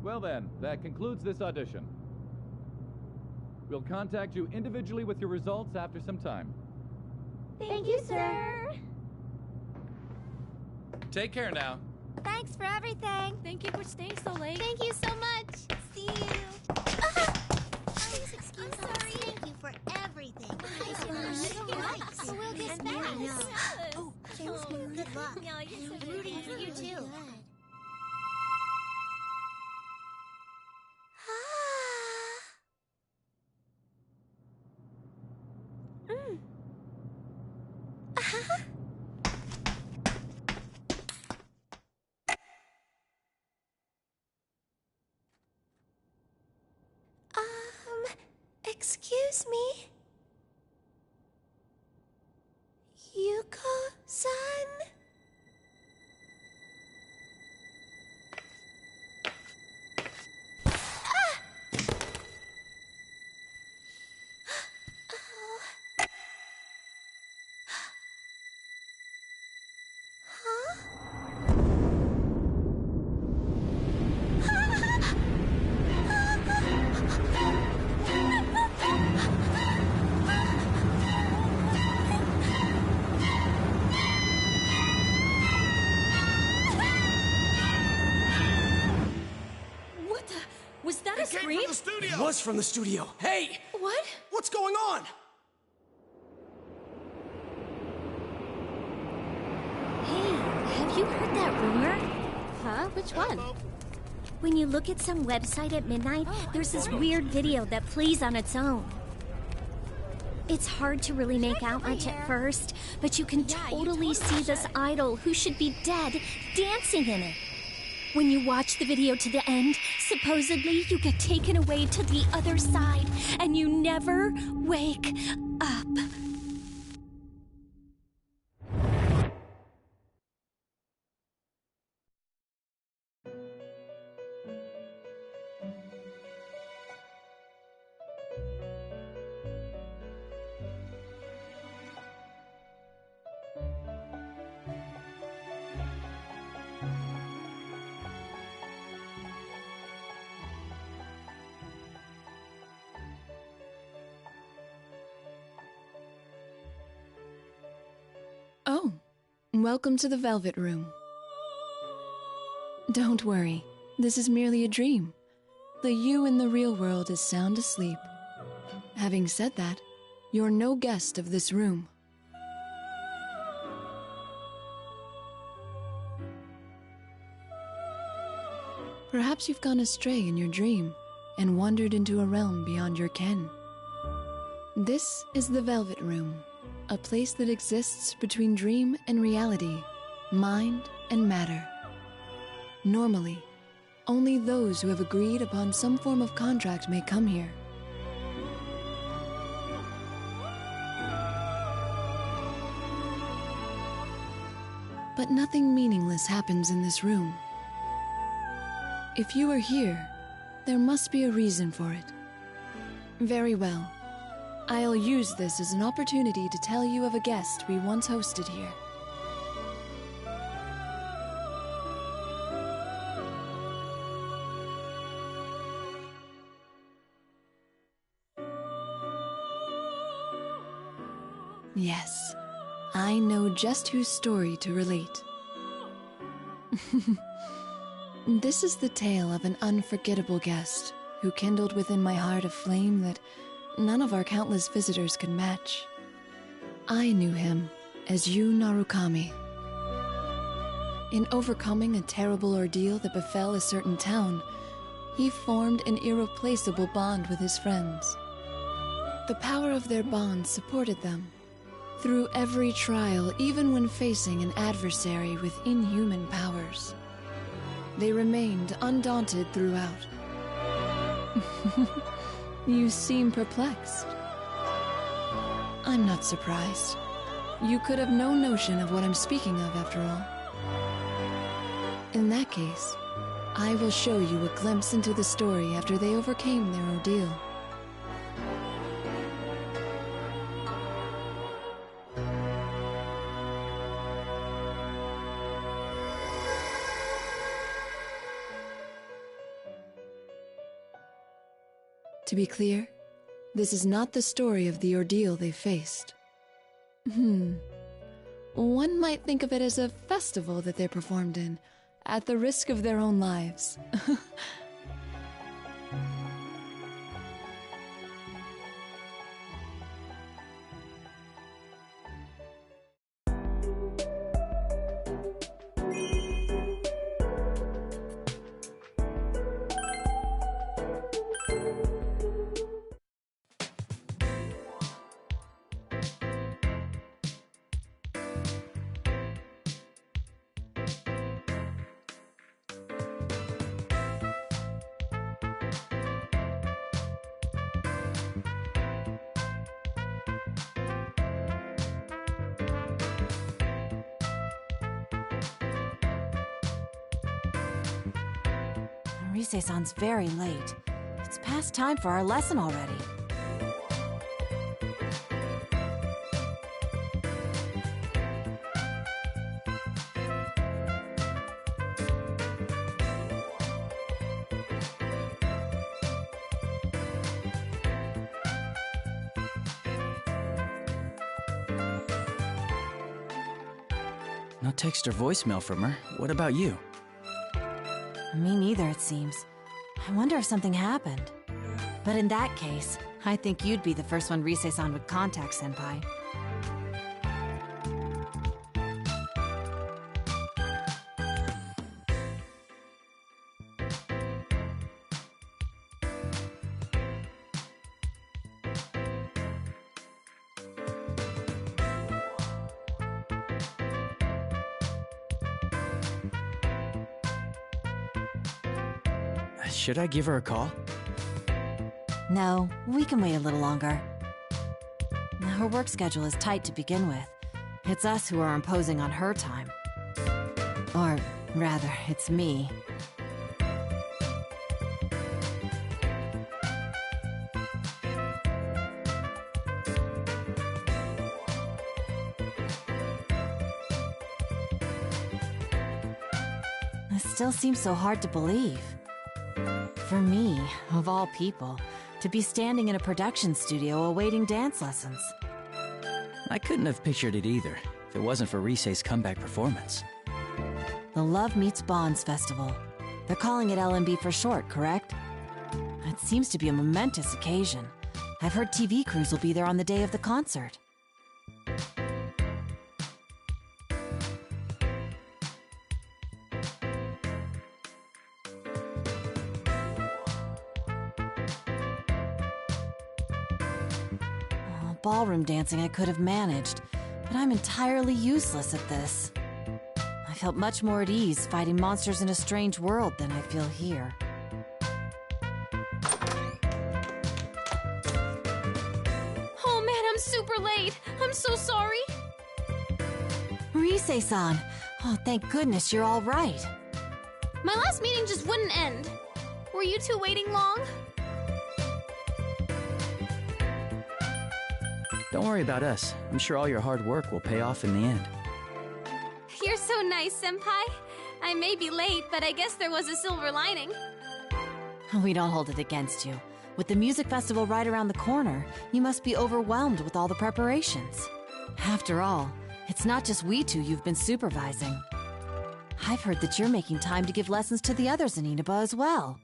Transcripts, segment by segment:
Well then, that concludes this audition. We'll contact you individually with your results after some time. Thank you, sir. Take care now. Thanks for everything. Thank you for staying so late. Thank you so much. See you. Please excuse us. Sorry. Thank you for everything. We'll get back. Oh, thanks, Mom. Good luck. I'm rooting for you, too. Excuse me? Yuko-san? It was from the studio. Hey! What? What's going on? Hey, have you heard that rumor? Huh? Which one? When you look at some website at midnight, there's this weird video that plays on its own. It's hard to really make out much at first, but you can totally see this idol who should be dead dancing in it. When you watch the video to the end, supposedly you get taken away to the other side, and you never wake up. Oh, welcome to the Velvet Room. Don't worry, this is merely a dream. The you in the real world is sound asleep. Having said that, you're no guest of this room. Perhaps you've gone astray in your dream and wandered into a realm beyond your ken. This is the Velvet Room. A place that exists between dream and reality, mind and matter. Normally, only those who have agreed upon some form of contract may come here. But nothing meaningless happens in this room. If you are here, there must be a reason for it. Very well. I'll use this as an opportunity to tell you of a guest we once hosted here. Yes, I know just whose story to relate. This is the tale of an unforgettable guest who kindled within my heart a flame that none of our countless visitors could match. I knew him as Yu Narukami. In overcoming a terrible ordeal that befell a certain town, he formed an irreplaceable bond with his friends. The power of their bond supported them through every trial, even when facing an adversary with inhuman powers. They remained undaunted throughout. You seem perplexed. I'm not surprised. You could have no notion of what I'm speaking of, after all. In that case, I will show you a glimpse into the story after they overcame their ordeal. To be clear, this is not the story of the ordeal they faced. One might think of it as a festival that they performed in, at the risk of their own lives. Rise-san's very late. It's past time for our lesson already. No text or voicemail from her. What about you? Me neither, it seems. I wonder if something happened. But in that case, I think you'd be the first one Rise-san would contact, Senpai. Should I give her a call? No, we can wait a little longer. Her work schedule is tight to begin with. It's us who are imposing on her time. Or rather, it's me. It still seems so hard to believe. For me, of all people, to be standing in a production studio awaiting dance lessons. I couldn't have pictured it either, if it wasn't for Rise's comeback performance. The Love Meets Bonds Festival. They're calling it LMB for short, correct? It seems to be a momentous occasion. I've heard TV crews will be there on the day of the concert. Ballroom dancing I could have managed, but I'm entirely useless at this. I felt much more at ease fighting monsters in a strange world than I feel here. Oh man, I'm super late. I'm so sorry. Rise-san! Oh, thank goodness you're all right. My last meeting just wouldn't end. Were you two waiting long? Don't worry about us. I'm sure all your hard work will pay off in the end. You're so nice, Senpai. I may be late, but I guess there was a silver lining. We don't hold it against you. With the music festival right around the corner, you must be overwhelmed with all the preparations. After all, it's not just we two you've been supervising. I've heard that you're making time to give lessons to the others in Inaba as well.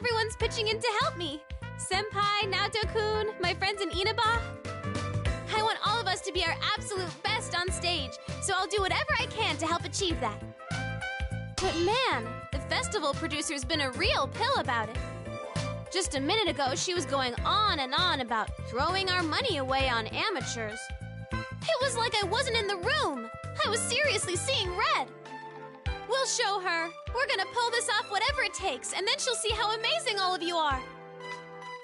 Everyone's pitching in to help me. Senpai, Naoto-kun, my friends in Inaba. I want all of us to be our absolute best on stage, so I'll do whatever I can to help achieve that. But man, the festival producer's been a real pill about it. Just a minute ago, she was going on and on about throwing our money away on amateurs. It was like I wasn't in the room. I was seriously seeing red. We'll show her. We're gonna pull this off whatever it takes, and then she'll see how amazing all of you are.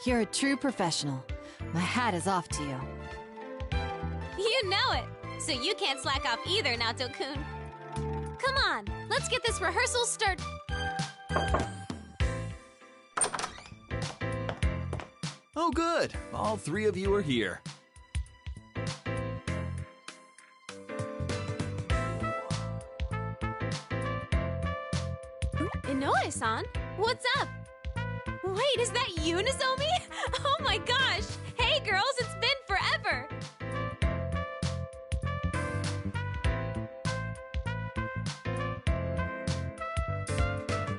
You're a true professional. My hat is off to you. You know it. So you can't slack off either, Naoto-kun. Come on, let's get this rehearsal start. Oh, good. All three of you are here. Inoue-san, what's up? Wait, is that you, Nozomi? Oh my gosh! Hey girls, it's been forever!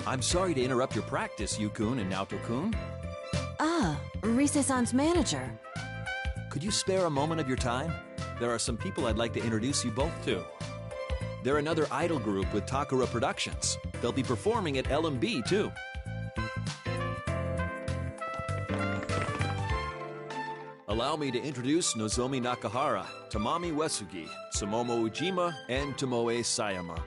I'm sorry to interrupt your practice, Yu-kun and Naoto-kun. Ah, Rise-san's manager. Could you spare a moment of your time? There are some people I'd like to introduce you both to. They're another idol group with Takara Productions. They'll be performing at LMB, too. Allow me to introduce Nozomi Nakahara, Tamami Uesugi, Sumomo Ujima, and Tomoe Sayama.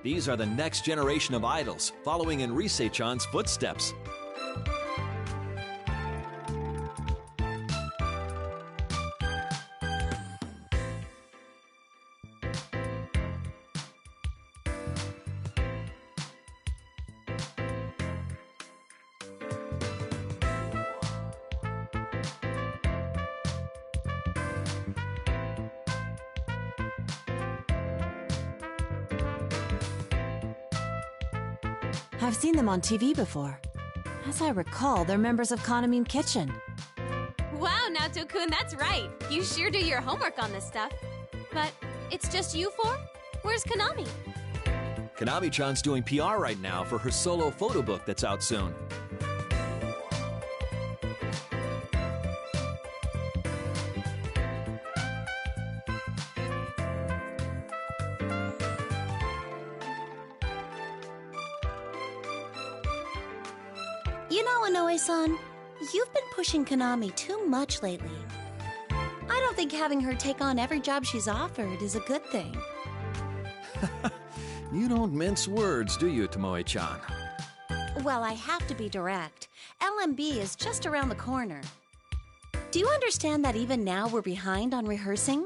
These are the next generation of idols, following in Rise-chan's footsteps. I've seen them on TV before. As I recall, they're members of Kanamine Kitchen. Wow, Naoto-kun, that's right. You sure do your homework on this stuff. But it's just you four? Where's Kanami? Kanami-chan's doing PR right now for her solo photo book that's out soon. You know, Inoue-san, you've been pushing Kanami too much lately. I don't think having her take on every job she's offered is a good thing. You don't mince words, do you, Tomoe-chan? Well, I have to be direct. LMB is just around the corner. Do you understand that even now we're behind on rehearsing?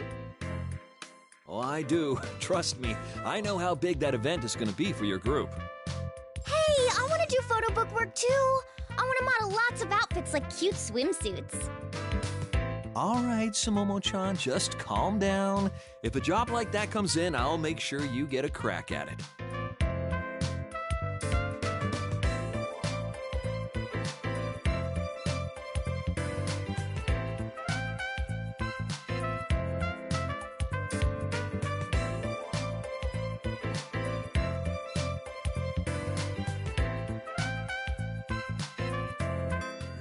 Oh, I do. Trust me, I know how big that event is going to be for your group. Hey, I want to do photo book work too. I want to model lots of outfits like cute swimsuits. All right, Sumomo-chan, just calm down. If a job like that comes in, I'll make sure you get a crack at it.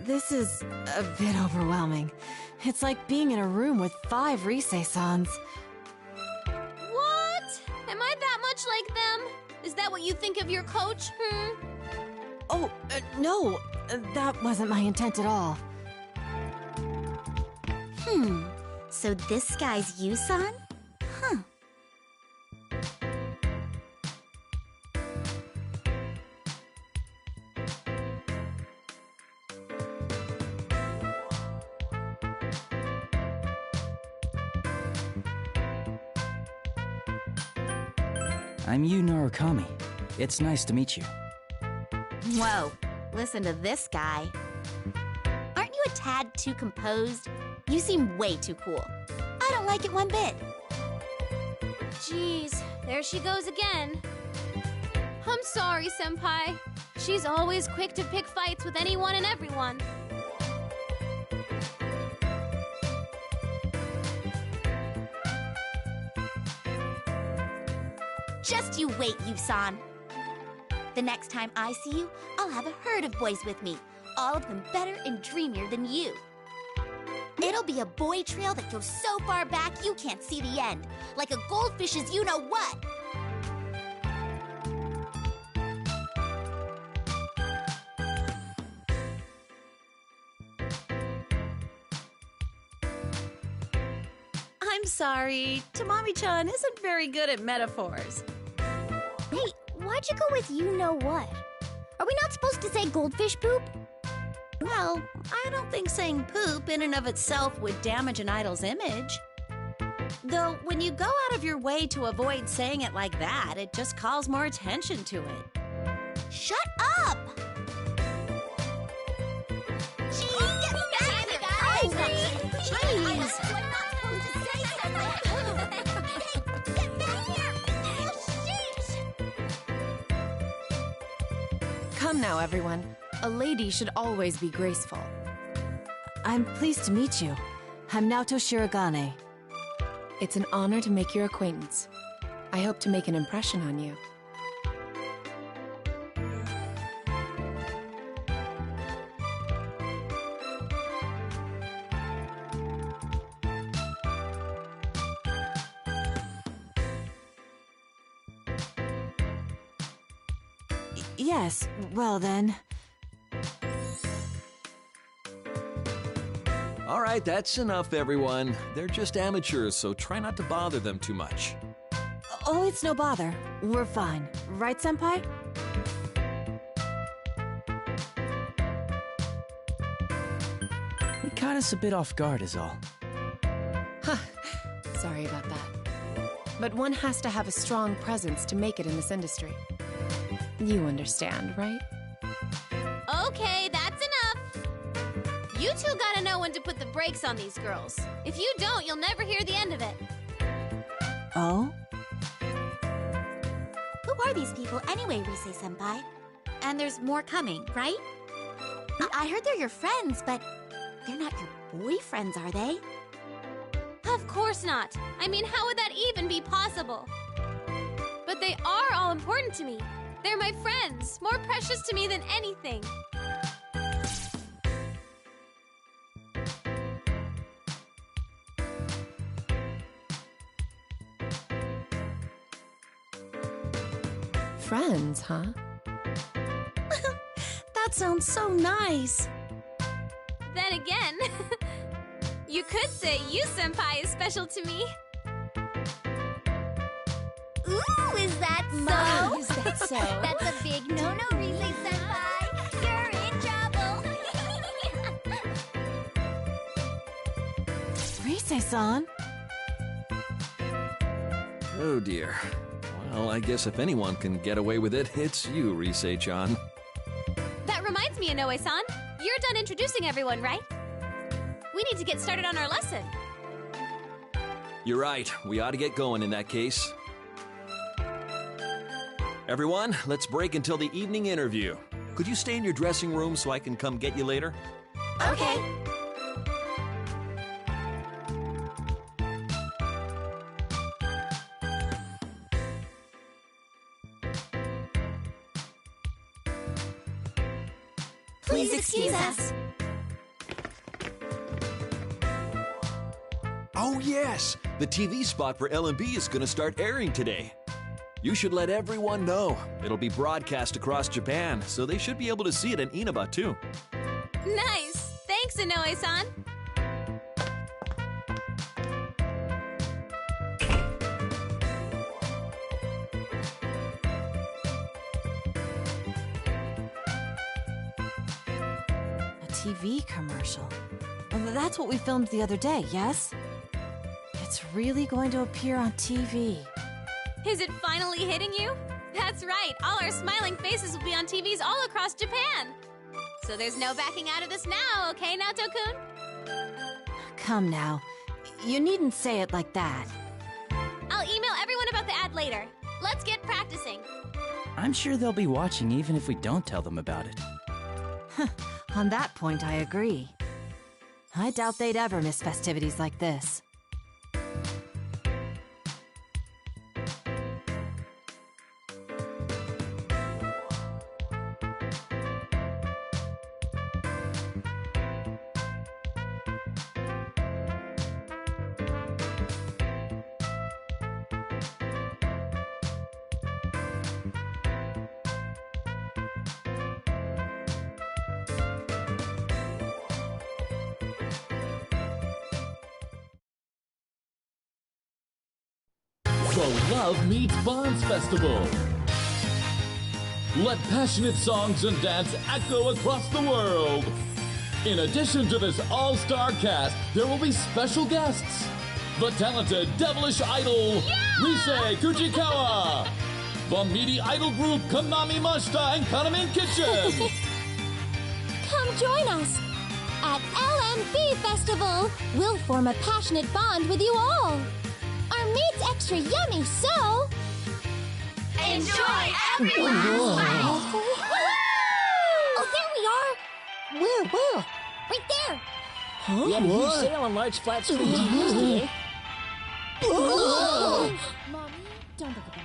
This is a bit overwhelming. It's like being in a room with 5 Rise-sans. What? Am I that much like them? Is that what you think of your coach, Oh, no. That wasn't my intent at all. So this guy's Yu-san? Huh. I'm Yu Narukami. It's nice to meet you. Whoa, listen to this guy. Aren't you a tad too composed? You seem way too cool. I don't like it one bit. Jeez, there she goes again. I'm sorry, Senpai. She's always quick to pick fights with anyone and everyone. Just you wait, Yu-san. The next time I see you, I'll have a herd of boys with me. All of them better and dreamier than you. It'll be a boy trail that goes so far back you can't see the end. Like a goldfish's you-know-what. I'm sorry, Tamami-chan isn't very good at metaphors. Hey, why'd you go with you-know-what? Are we not supposed to say goldfish poop? Well, I don't think saying poop in and of itself would damage an idol's image. Though, when you go out of your way to avoid saying it like that, it just calls more attention to it. Shut up! Jeez, get back here, guys! Jeez! Get back here! Come now, everyone. A lady should always be graceful. I'm pleased to meet you. I'm Naoto Shirogane. It's an honor to make your acquaintance. I hope to make an impression on you. Yes, well then. All right, that's enough, everyone. They're just amateurs, so try not to bother them too much. Oh, it's no bother. We're fine. Right, Senpai? He caught us a bit off guard is all. Sorry about that. But one has to have a strong presence to make it in this industry. You understand, right? Okay, that's enough. You two gotta know when to put the brakes on these girls. If you don't, you'll never hear the end of it. Oh? Who are these people anyway, Rise-senpai? And there's more coming, right? I heard they're your friends, but they're not your boyfriends, are they? Of course not. I mean, how would that even be possible? But they are all important to me. They're my friends, more precious to me than anything. Friends, huh? That sounds so nice. Then again, you could say you, Senpai, is special to me. Ooh, is that so? Ma, is that so? That's a big no-no, Rise-senpai. You're in trouble. Rise-san? Oh dear. Well, I guess if anyone can get away with it, it's you, Rise-chan. That reminds me, Inoue-san. You're done introducing everyone, right? We need to get started on our lesson. You're right. We ought to get going in that case. Everyone, let's break until the evening interview. Could you stay in your dressing room so I can come get you later? Okay. Please excuse us. Oh, yes! The TV spot for LMB is going to start airing today. You should let everyone know. It'll be broadcast across Japan, so they should be able to see it in Inaba, too. Nice! Thanks, Inoue-san. A TV commercial. That's what we filmed the other day, yes? It's really going to appear on TV. Is it finally hitting you? That's right, all our smiling faces will be on TVs all across Japan. So there's no backing out of this now, okay, Naoto-kun? Come now. You needn't say it like that. I'll email everyone about the ad later. Let's get practicing. I'm sure they'll be watching even if we don't tell them about it. On that point, I agree. I doubt they'd ever miss festivities like this. The Love Meets Bonds Festival. Let passionate songs and dance echo across the world. In addition to this all-star cast, there will be special guests. the talented devilish idol, Rise Kujikawa. The meaty idol group, Konami Mashita and Kanamin Kitchen. Come join us at LMB Festival. We'll form a passionate bond with you all. Our meat's extra yummy, so... Enjoy everyone! Oh, there we are! Where? Right there! Huh? We had a huge sale on large flat screen TVs today. Mommy, don't look at them.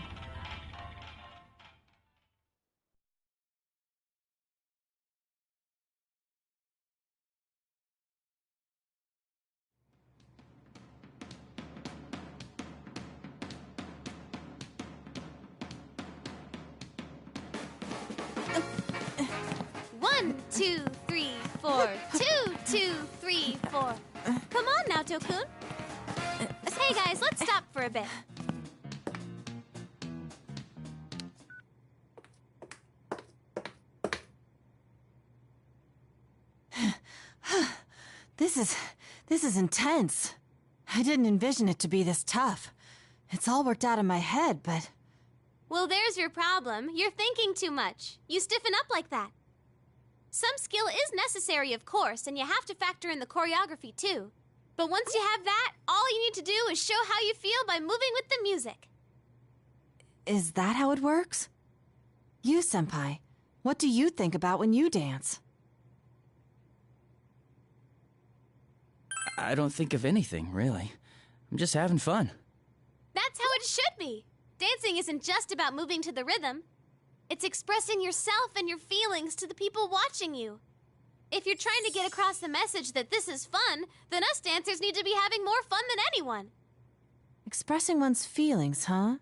One, 2, 3, 4. 2, 2, 3, 4. Come on now, Tokun. Hey guys, let's stop for a bit. This is intense. I didn't envision it to be this tough. It's all worked out in my head, but... Well, there's your problem. You're thinking too much. You stiffen up like that. Some skill is necessary, of course, and you have to factor in the choreography, too. But once you have that, all you need to do is show how you feel by moving with the music. Is that how it works? You, Senpai, what do you think about when you dance? I don't think of anything, really. I'm just having fun. That's how it should be. Dancing isn't just about moving to the rhythm. It's expressing yourself and your feelings to the people watching you. If you're trying to get across the message that this is fun, then us dancers need to be having more fun than anyone. Expressing one's feelings, huh?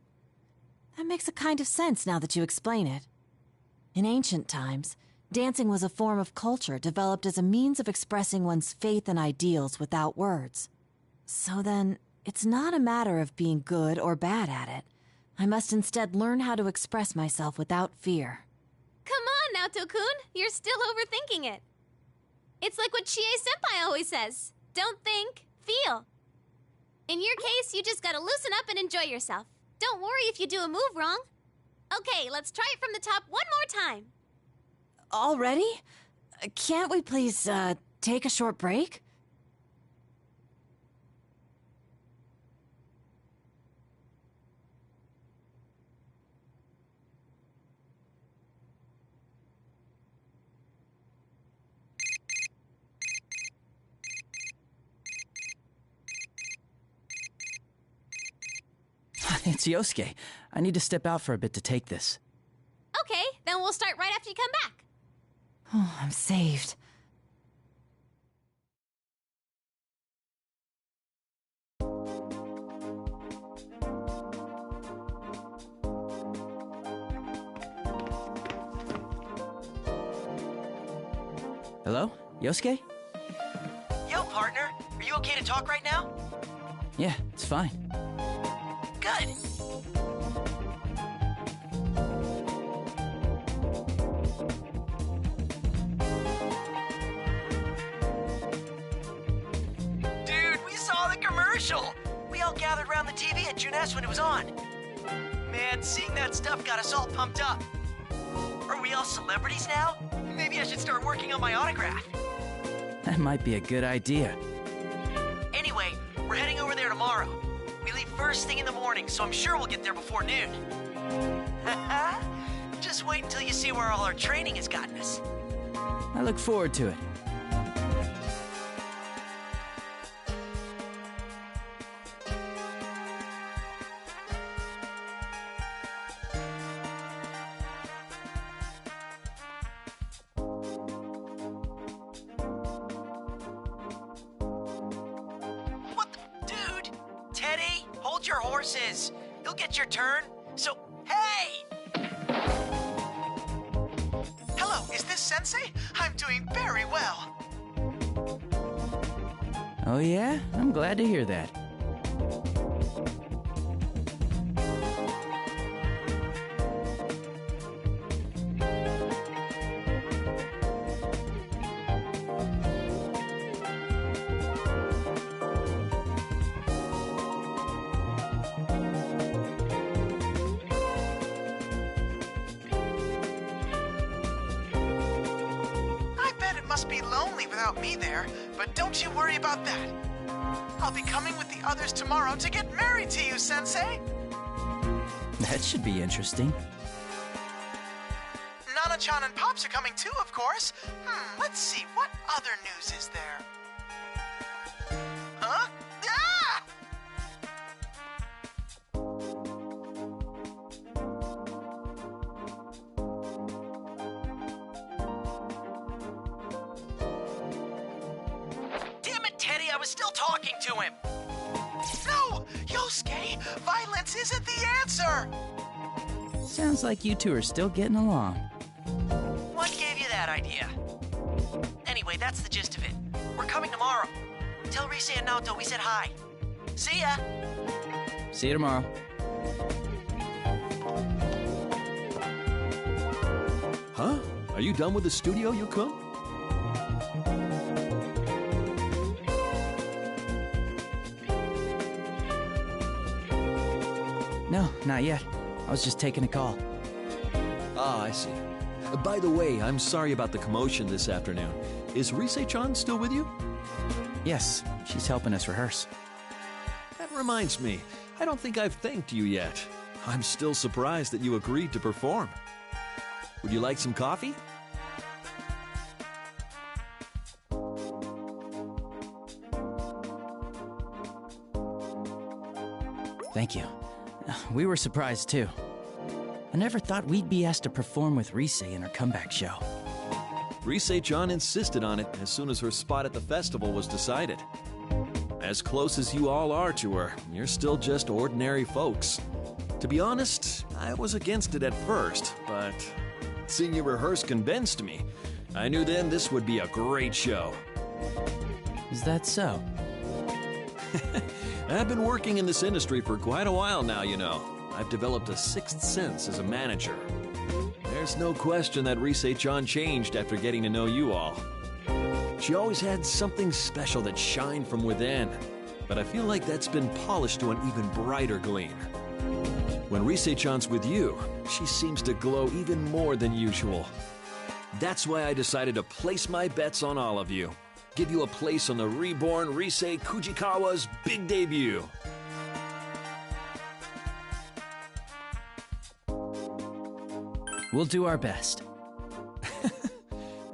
That makes a kind of sense now that you explain it. In ancient times, dancing was a form of culture developed as a means of expressing one's faith and ideals without words. So then, it's not a matter of being good or bad at it. I must instead learn how to express myself without fear. Come on now, Tokun. You're still overthinking it. It's like what Chie-senpai always says. Don't think, feel. In your case, you just gotta loosen up and enjoy yourself. Don't worry if you do a move wrong. Okay, let's try it from the top one more time. Already? Can't we please, take a short break? It's Yosuke. I need to step out for a bit to take this. Okay, then we'll start right after you come back. Oh, I'm saved. Hello? Yosuke? Yo, partner. Are you okay to talk right now? Yeah, it's fine. Good. Dude, we saw the commercial! We all gathered around the TV at Junes when it was on. Man, seeing that stuff got us all pumped up. Are we all celebrities now? Maybe I should start working on my autograph. That might be a good idea. Anyway, we're heading over there tomorrow. We leave first thing in the morning, so I'm sure we'll get there before noon. Just wait until you see where all our training has gotten us. I look forward to it. Hold your horses. You'll get your turn. So, hey! Hello, is this Sensei? I'm doing very well. Oh yeah? I'm glad to hear that. must be lonely without me there, but don't you worry about that. I'll be coming with the others tomorrow to get married to you, Sensei. That should be interesting. Nana-chan and Pops are coming too, of course. Let's see, what other news is there? Huh? Ah! Damn it, Teddy, I was still talking to him. No! Yosuke, violence isn't the answer! Sounds like you two are still getting along. What gave you that idea? Anyway, that's the gist of it. We're coming tomorrow. Tell Rise and Naoto we said hi. See ya! See you tomorrow. Huh? Are you done with the studio, Yukun? No, not yet. I was just taking a call. Ah, I see. By the way, I'm sorry about the commotion this afternoon. Is Rise-chan still with you? Yes, she's helping us rehearse. That reminds me, I don't think I've thanked you yet. I'm still surprised that you agreed to perform. Would you like some coffee? Thank you. We were surprised too. I never thought we'd be asked to perform with Rise in her comeback show. Rise-chan insisted on it as soon as her spot at the festival was decided. As close as you all are to her, you're still just ordinary folks. To be honest, I was against it at first, but seeing you rehearse convinced me. I knew then this would be a great show. Is that so? I've been working in this industry for quite a while now, you know. I've developed a sixth sense as a manager. There's no question that Rise-chan changed after getting to know you all. She always had something special that shined from within, but I feel like that's been polished to an even brighter gleam. When Rise-chan's with you, she seems to glow even more than usual. That's why I decided to place my bets on all of you. Give you a place on the reborn Rise Kujikawa's big debut. We'll do our best.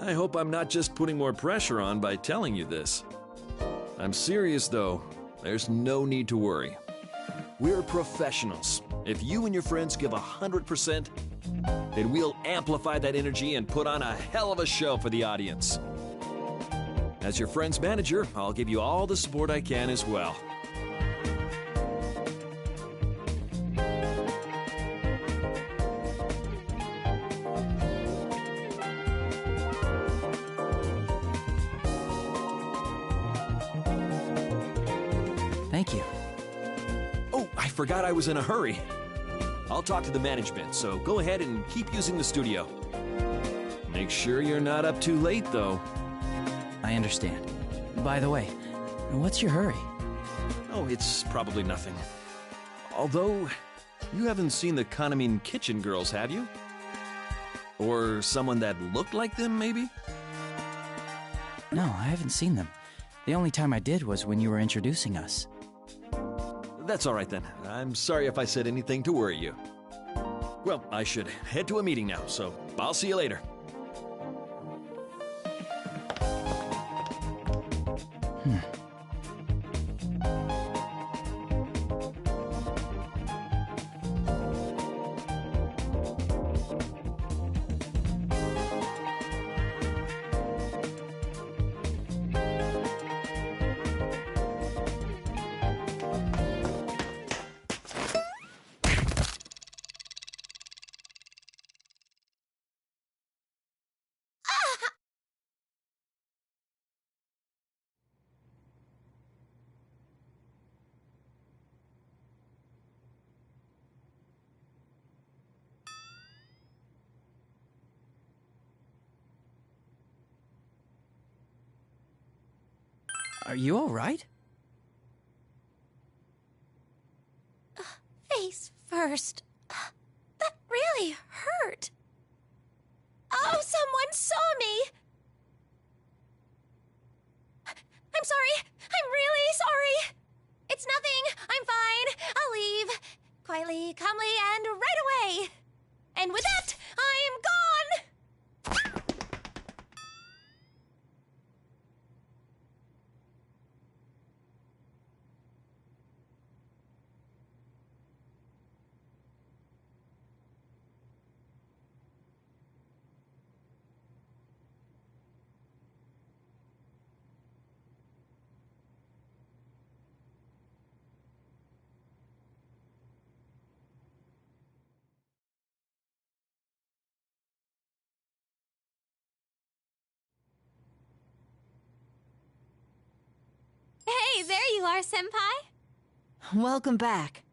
I hope I'm not just putting more pressure on by telling you this. I'm serious though. There's no need to worry. We're professionals. If you and your friends give 100%, then we'll amplify that energy and put on a hell of a show for the audience. As your friend's manager, I'll give you all the support I can as well. Thank you. Oh, I forgot I was in a hurry. I'll talk to the management, so go ahead and keep using the studio. Make sure you're not up too late, though. I understand. By the way, what's your hurry? Oh, it's probably nothing. Although, you haven't seen the Kanamin Kitchen girls, have you? Or someone that looked like them, maybe? No, I haven't seen them. The only time I did was when you were introducing us. That's all right then. I'm sorry if I said anything to worry you. Well, I should head to a meeting now, so I'll see you later. Are you all right? Face first. That really hurt. Oh, someone saw me! you are, Senpai. Welcome back.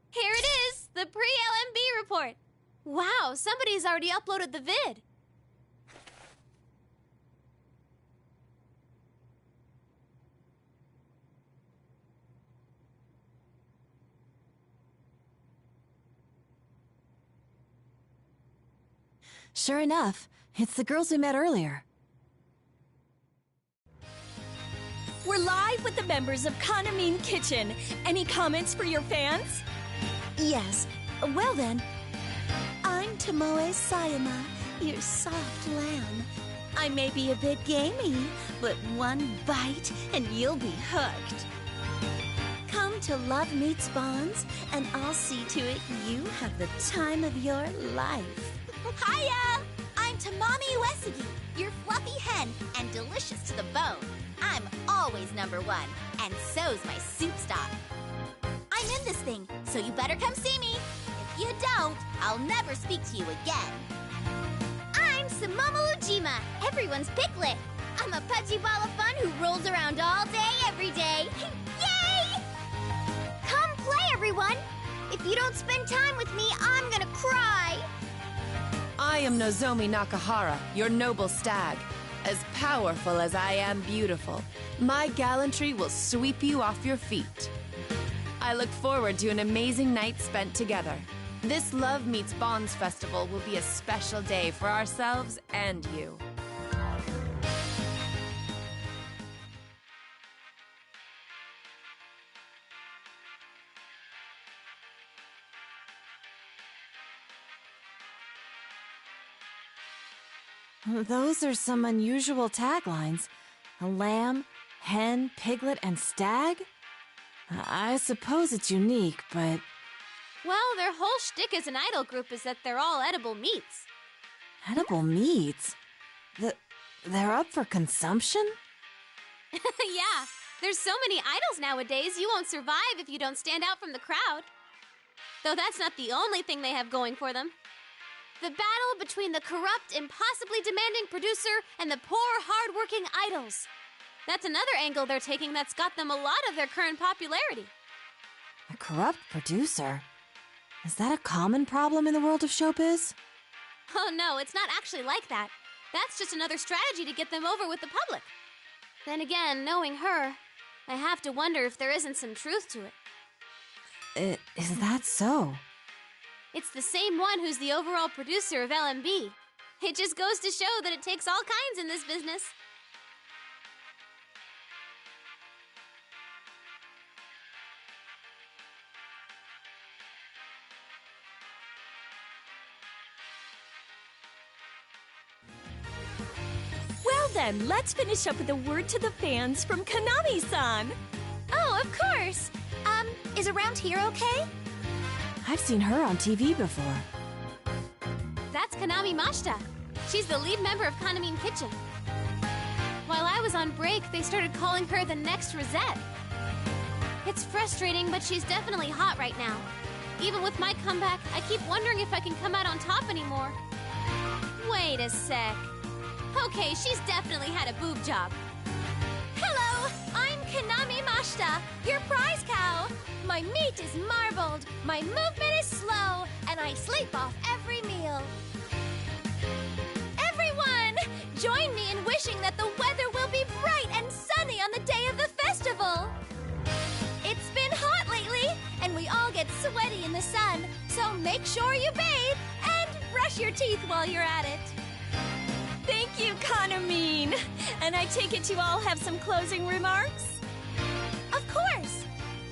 Here it is, the pre-LMB report. Wow, somebody's already uploaded the vid. Sure enough, it's the girls we met earlier. We're live with the members of Kanamine Kitchen. Any comments for your fans? Yes. Well then, I'm Tomoe Sayama, your soft lamb. I may be a bit gamey, but one bite and you'll be hooked. Come to Love Meets Bonds, and I'll see to it you have the time of your life. Hiya! I'm Tamami Uesugi, your fluffy hen and delicious to the bone. I'm always #1, and so's my soup stock. I'm in this thing, so you better come see me. If you don't, I'll never speak to you again. I'm Sumomo Ujima, everyone's piglet. I'm a pudgy ball of fun who rolls around all day, every day. Yay! Come play, everyone! If you don't spend time with me, I'm gonna cry. I am Nozomi Nakahara, your noble stag. As powerful as I am beautiful, my gallantry will sweep you off your feet. I look forward to an amazing night spent together. This Love Meets Bonds festival will be a special day for ourselves and you. Those are some unusual taglines. A lamb, hen, piglet, and stag? I suppose it's unique, but... Well, their whole shtick as an idol group is that they're all edible meats. Edible meats? They're up for consumption? Yeah, there's so many idols nowadays, you won't survive if you don't stand out from the crowd. Though that's not the only thing they have going for them. The battle between the corrupt, impossibly demanding producer and the poor, hard-working idols. That's another angle they're taking that's got them a lot of their current popularity. A corrupt producer? Is that a common problem in the world of showbiz? Oh no, it's not actually like that. That's just another strategy to get them over with the public. Then again, knowing her, I have to wonder if there isn't some truth to it. Is that so? It's the same one who's the overall producer of LMB. It just goes to show that it takes all kinds in this business. Well then, let's finish up with a word to the fans from Kanami-san. Oh, of course. Is Around Here okay? I've seen her on TV before. That's Kanami Mashita. She's the lead member of Kanamine Kitchen. While I was on break, they started calling her the next Rosette. It's frustrating, but she's definitely hot right now. Even with my comeback, I keep wondering if I can come out on top anymore. Wait a sec. Okay, she's definitely had a boob job. Hello, I'm Kanami Mashita, your prize cow. My meat is marbled, my movement is slow, and I sleep off every meal. Everyone, join me in wishing that the weather will be bright and sunny on the day of the festival. It's been hot lately, and we all get sweaty in the sun, so make sure you bathe and brush your teeth while you're at it. Thank you, Kanamine. And I take it you all have some closing remarks? Of course.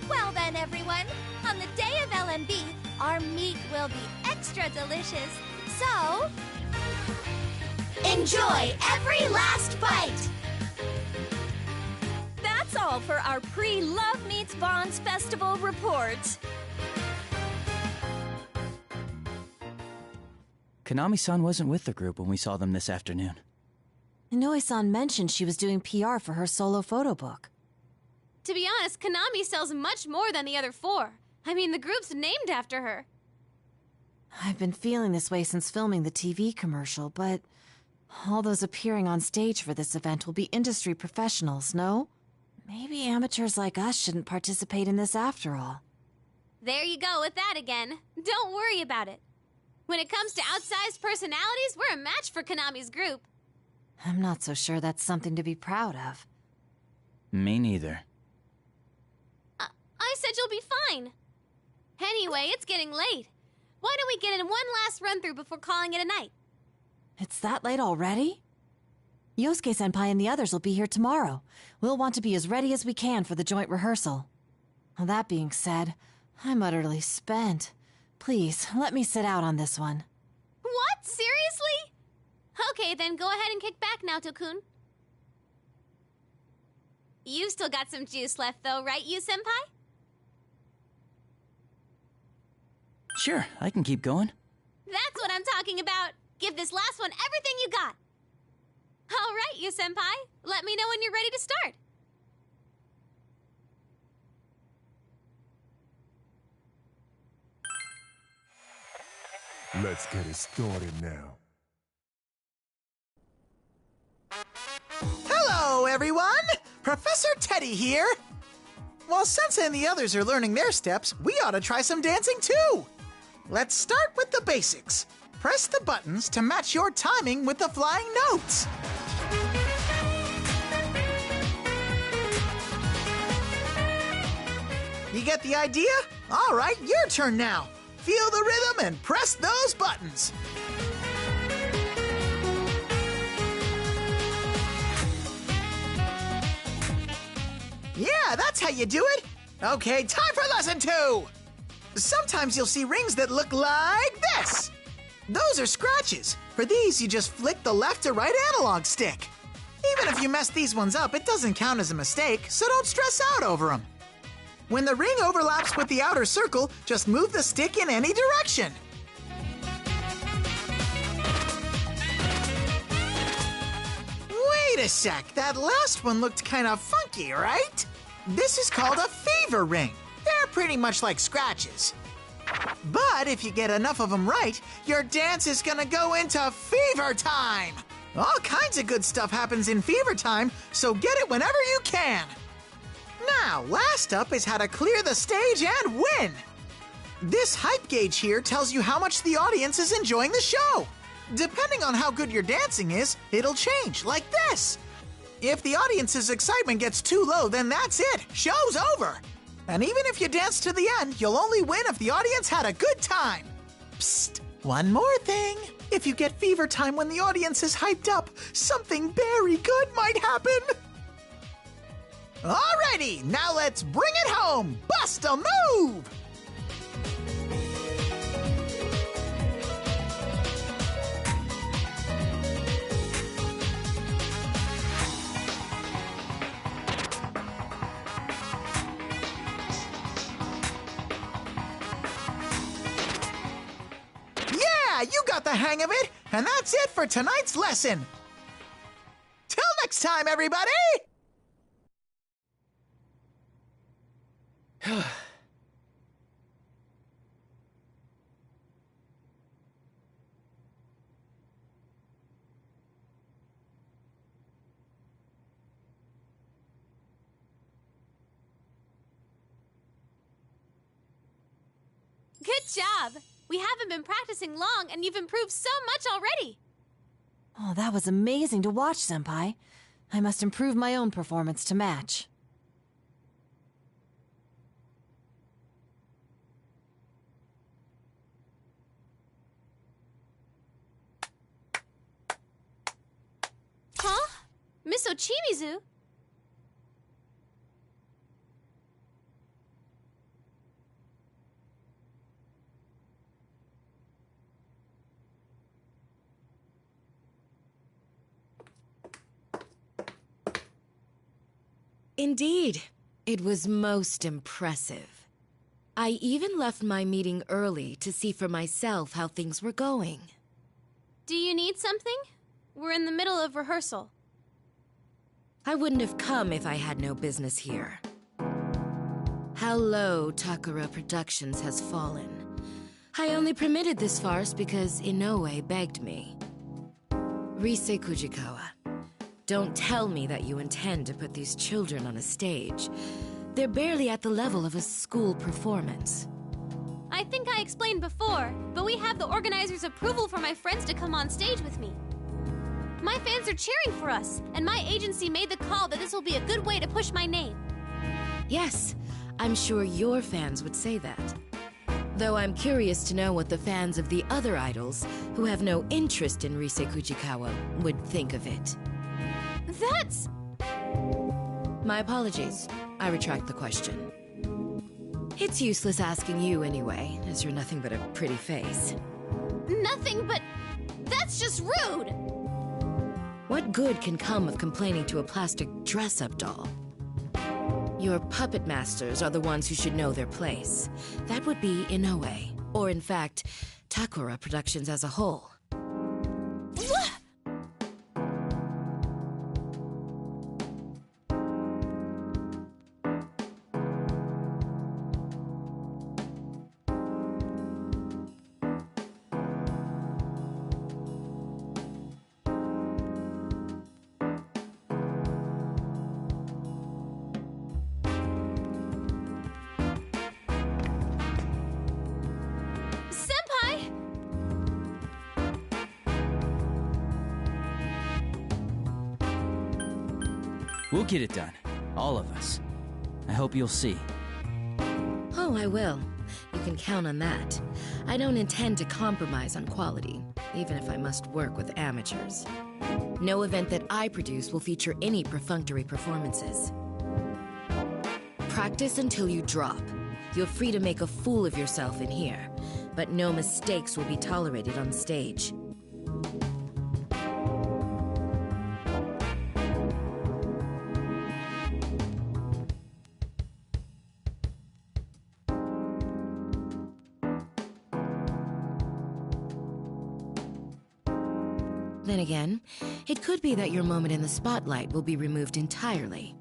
Well then, everyone, on the day of LMB, our meat will be extra delicious. So, enjoy every last bite! That's all for our pre-Love Meets Bonds Festival report. Kanami-san wasn't with the group when we saw them this afternoon. Inoue-san mentioned she was doing PR for her solo photo book. To be honest, Kanami sells much more than the other four. I mean, the group's named after her. I've been feeling this way since filming the TV commercial, but all those appearing on stage for this event will be industry professionals, no? Maybe amateurs like us shouldn't participate in this after all. There you go with that again. Don't worry about it. When it comes to outsized personalities, we're a match for Konami's group. I'm not so sure that's something to be proud of. Me neither. I said you'll be fine. Anyway, it's getting late. Why don't we get in one last run-through before calling it a night? It's that late already? Yosuke-senpai and the others will be here tomorrow. We'll want to be as ready as we can for the joint rehearsal. Well, that being said, I'm utterly spent. Please, let me sit out on this one. What? Seriously? Okay, then go ahead and kick back, Naoto-kun. You've still got some juice left though, right, Yu-senpai? Sure, I can keep going. That's what I'm talking about. Give this last one everything you got. All right, Yu-senpai. Let me know when you're ready to start. Let's get it started now. Hello, everyone! Professor Teddy here. While Sensei and the others are learning their steps, we ought to try some dancing too. Let's start with the basics. Press the buttons to match your timing with the flying notes. You get the idea? All right, your turn now. Feel the rhythm and press those buttons. Yeah, that's how you do it. Okay, time for lesson 2. Sometimes you'll see rings that look like this. Those are scratches. For these, you just flick the left or right analog stick. Even if you mess these ones up, it doesn't count as a mistake, so don't stress out over them. When the ring overlaps with the outer circle, just move the stick in any direction. Wait a sec, that last one looked kind of funky, right? This is called a fever ring. They're pretty much like scratches. But if you get enough of them right, your dance is gonna go into fever time. All kinds of good stuff happens in fever time, so get it whenever you can. Now, last up is how to clear the stage and win. This hype gauge here tells you how much the audience is enjoying the show. Depending on how good your dancing is, it'll change, like this. If the audience's excitement gets too low, then that's it. Show's over. And even if you dance to the end, you'll only win if the audience had a good time. Psst, one more thing. If you get fever time when the audience is hyped up, something very good might happen. Alrighty, now let's bring it home. Bust a move! Yeah, you got the hang of it, and that's it for tonight's lesson. Till next time, everybody! Good job! We haven't been practicing long, and you've improved so much already! Oh, that was amazing to watch, Senpai. I must improve my own performance to match. Huh? Miss Ochimizu? Indeed, it was most impressive. I even left my meeting early to see for myself how things were going. Do you need something? We're in the middle of rehearsal. I wouldn't have come if I had no business here. How low Takara Productions has fallen. I only permitted this farce because Inoue begged me. Rise Kujikawa, Don't tell me that you intend to put these children on a stage. They're barely at the level of a school performance. I think I explained before, but we have the organizers' approval for my friends to come on stage with me. My fans are cheering for us, and my agency made the call that this will be a good way to push my name. Yes, I'm sure your fans would say that. Though I'm curious to know what the fans of the other idols, who have no interest in Rise Kujikawa, would think of it. That's... My apologies. I retract the question. It's useless asking you anyway, as you're nothing but a pretty face. Nothing but... That's just rude! What good can come of complaining to a plastic dress-up doll? Your puppet masters are the ones who should know their place. That would be Inoue, or in fact, Takura Productions as a whole. What? We'll get it done. All of us. I hope you'll see. Oh, I will. You can count on that. I don't intend to compromise on quality, even if I must work with amateurs. No event that I produce will feature any perfunctory performances. Practice until you drop. You're free to make a fool of yourself in here, but no mistakes will be tolerated on stage. Then again, it could be that your moment in the spotlight will be removed entirely.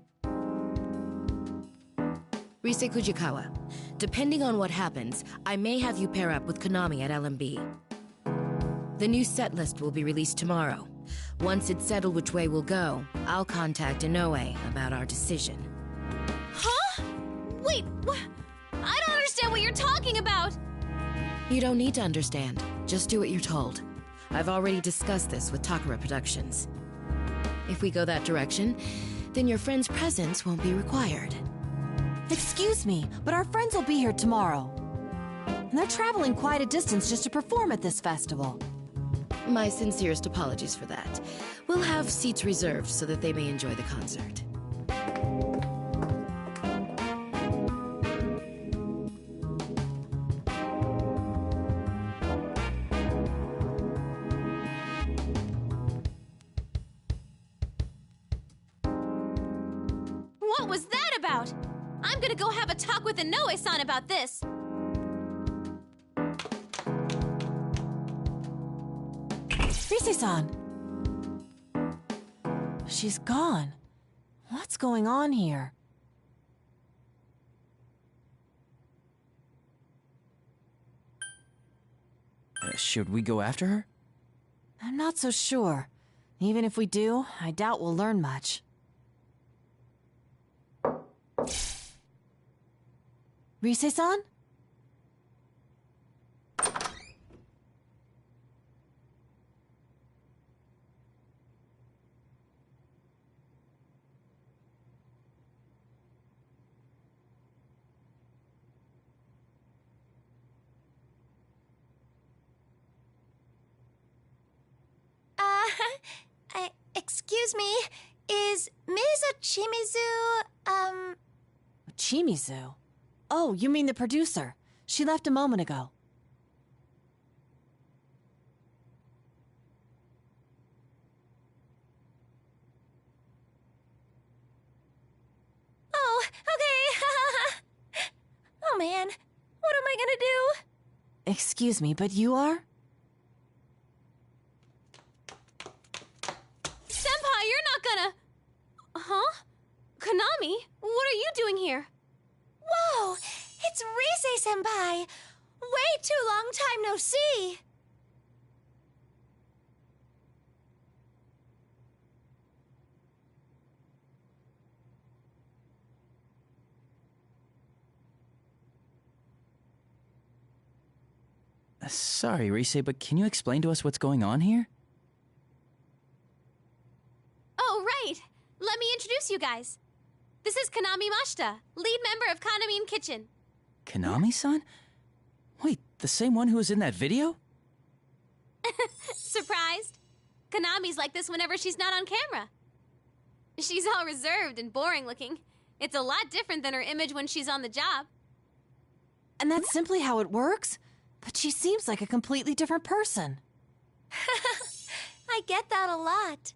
Rise Kujikawa, depending on what happens, I may have you pair up with Konami at LMB. The new set list will be released tomorrow. Once it's settled which way we'll go, I'll contact Inoue about our decision. Huh? Wait, what? I don't understand what you're talking about! You don't need to understand. Just do what you're told. I've already discussed this with Takura Productions. If we go that direction, then your friend's presence won't be required. Excuse me, but our friends will be here tomorrow. And they're traveling quite a distance just to perform at this festival. My sincerest apologies for that. We'll have seats reserved so that they may enjoy the concert. What was that about? I'm gonna go have a talk with Inoue-san about this. Rise-san! She's gone. What's going on here? Should we go after her? I'm not so sure. Even if we do, I doubt we'll learn much. Rise-san? Excuse me, is Ms. Chimizu, Chimizu? Oh, you mean the producer. She left a moment ago. Oh, okay. Oh man, what am I gonna do? Excuse me, but you are? Senpai, you're not gonna... Huh? Konami? What are you doing here? Whoa! It's Rise-senpai! Way too long time no see! Sorry, Rise, but can you explain to us what's going on here? Oh, right! Let me introduce you guys. This is Konami Mashita, lead member of Kanamine Kitchen. Konami-san? Wait, the same one who was in that video? Surprised? Konami's like this whenever she's not on camera. She's all reserved and boring looking. It's a lot different than her image when she's on the job. And that's simply how it works? But she seems like a completely different person. I get that a lot.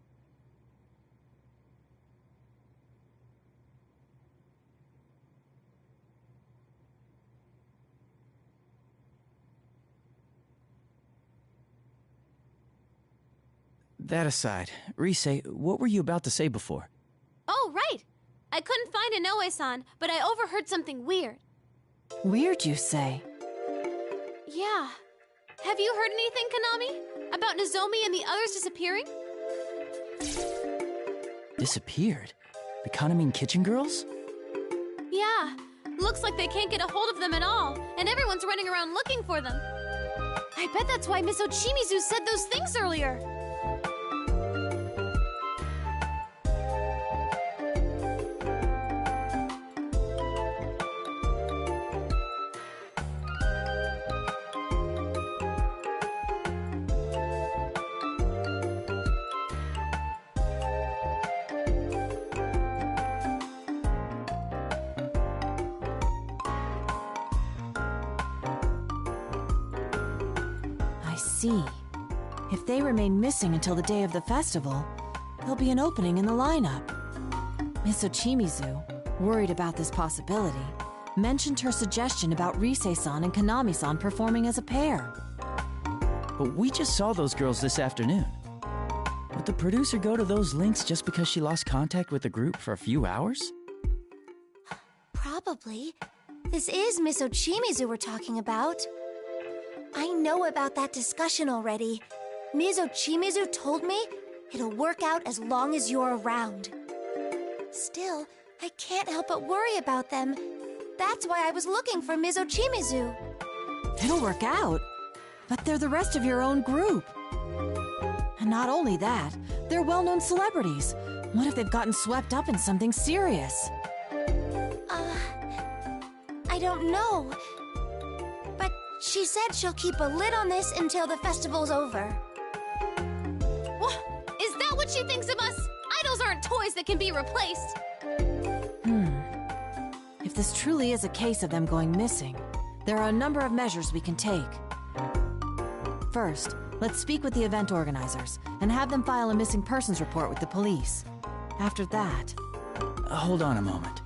That aside, Rise, what were you about to say before? Oh, right! I couldn't find Inoue-san, but I overheard something weird. Weird, you say? Yeah. Have you heard anything, Konami? About Nozomi and the others disappearing? Disappeared? The Kanamine Kitchen girls? Yeah. Looks like they can't get a hold of them at all, and everyone's running around looking for them. I bet that's why Miss Ochimizu said those things earlier. See. If they remain missing until the day of the festival, there'll be an opening in the lineup. Miss Ochimizu, worried about this possibility, mentioned her suggestion about Rise-san and Konami-san performing as a pair. But we just saw those girls this afternoon. Would the producer go to those links just because she lost contact with the group for a few hours? Probably. This is Miss Ochimizu we're talking about. I know about that discussion already. Ms. Ochimizu told me it'll work out as long as you're around. Still, I can't help but worry about them. That's why I was looking for Ms. Ochimizu. It'll work out, but they're the rest of your own group. And not only that, they're well-known celebrities. What if they've gotten swept up in something serious? I don't know. But she said she'll keep a lid on this until the festival's over. What? Is that what she thinks of us? Idols aren't toys that can be replaced. If this truly is a case of them going missing, there are a number of measures we can take. First, let's speak with the event organizers and have them file a missing persons report with the police. After that... Hold on a moment.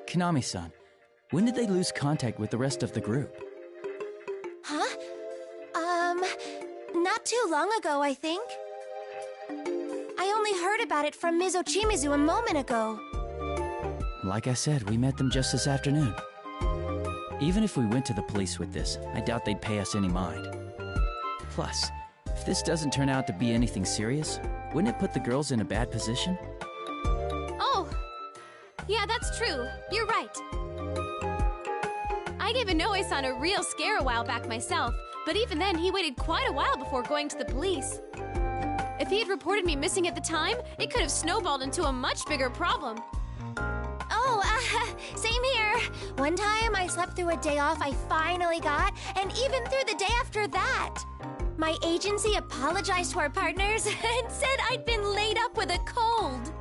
Konami-san, when did they lose contact with the rest of the group? Huh? Not too long ago, I think. I only heard about it from Ms. Ochimizu a moment ago. Like I said, we met them just this afternoon. Even if we went to the police with this, I doubt they'd pay us any mind. Plus, if this doesn't turn out to be anything serious, wouldn't it put the girls in a bad position? Oh, yeah, that's true. You're right. I gave Inoue-san a real scare a while back myself, but even then he waited quite a while before going to the police. If he had reported me missing at the time, it could have snowballed into a much bigger problem. Oh, same here. One time I slept through a day off I finally got, and even through the day after that. My agency apologized to our partners and said I'd been laid up with a cold.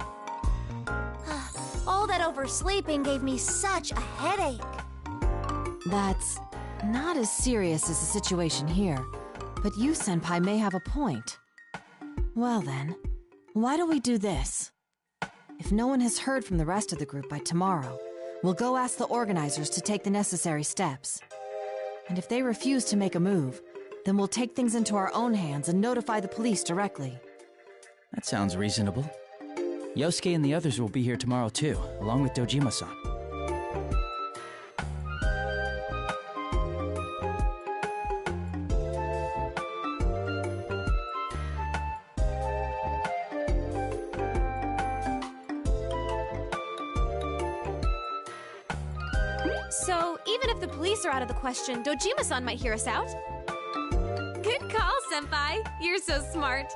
All that oversleeping gave me such a headache. That's not as serious as the situation here, but you, Senpai, may have a point. Well then, why don't we do this? If no one has heard from the rest of the group by tomorrow, we'll go ask the organizers to take the necessary steps. And if they refuse to make a move, then we'll take things into our own hands and notify the police directly. That sounds reasonable. Yosuke and the others will be here tomorrow too, along with Dojima-san. So, even if the police are out of the question, Dojima-san might hear us out. Good call, Senpai. You're so smart.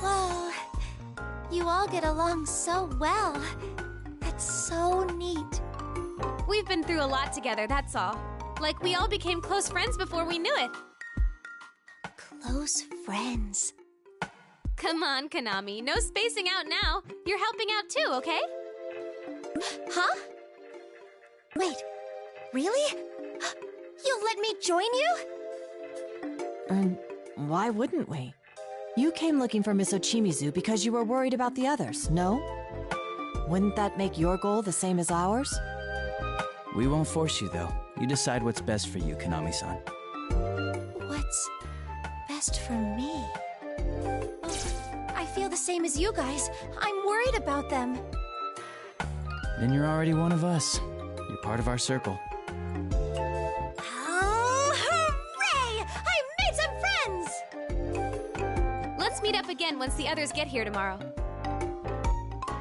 Whoa. You all get along so well. That's so neat. We've been through a lot together, that's all. Like, we all became close friends before we knew it. Close friends. Come on, Konami. No spacing out now. You're helping out too, okay? Huh? Wait, really? You'll let me join you? Why wouldn't we? You came looking for Miss Ochimizu because you were worried about the others, no? Wouldn't that make your goal the same as ours? We won't force you, though. You decide what's best for you, Konami-san. What's best for me? I feel the same as you guys. I'm worried about them. Then you're already one of us. You're part of our circle. Oh, hooray! I made some friends! Let's meet up again once the others get here tomorrow.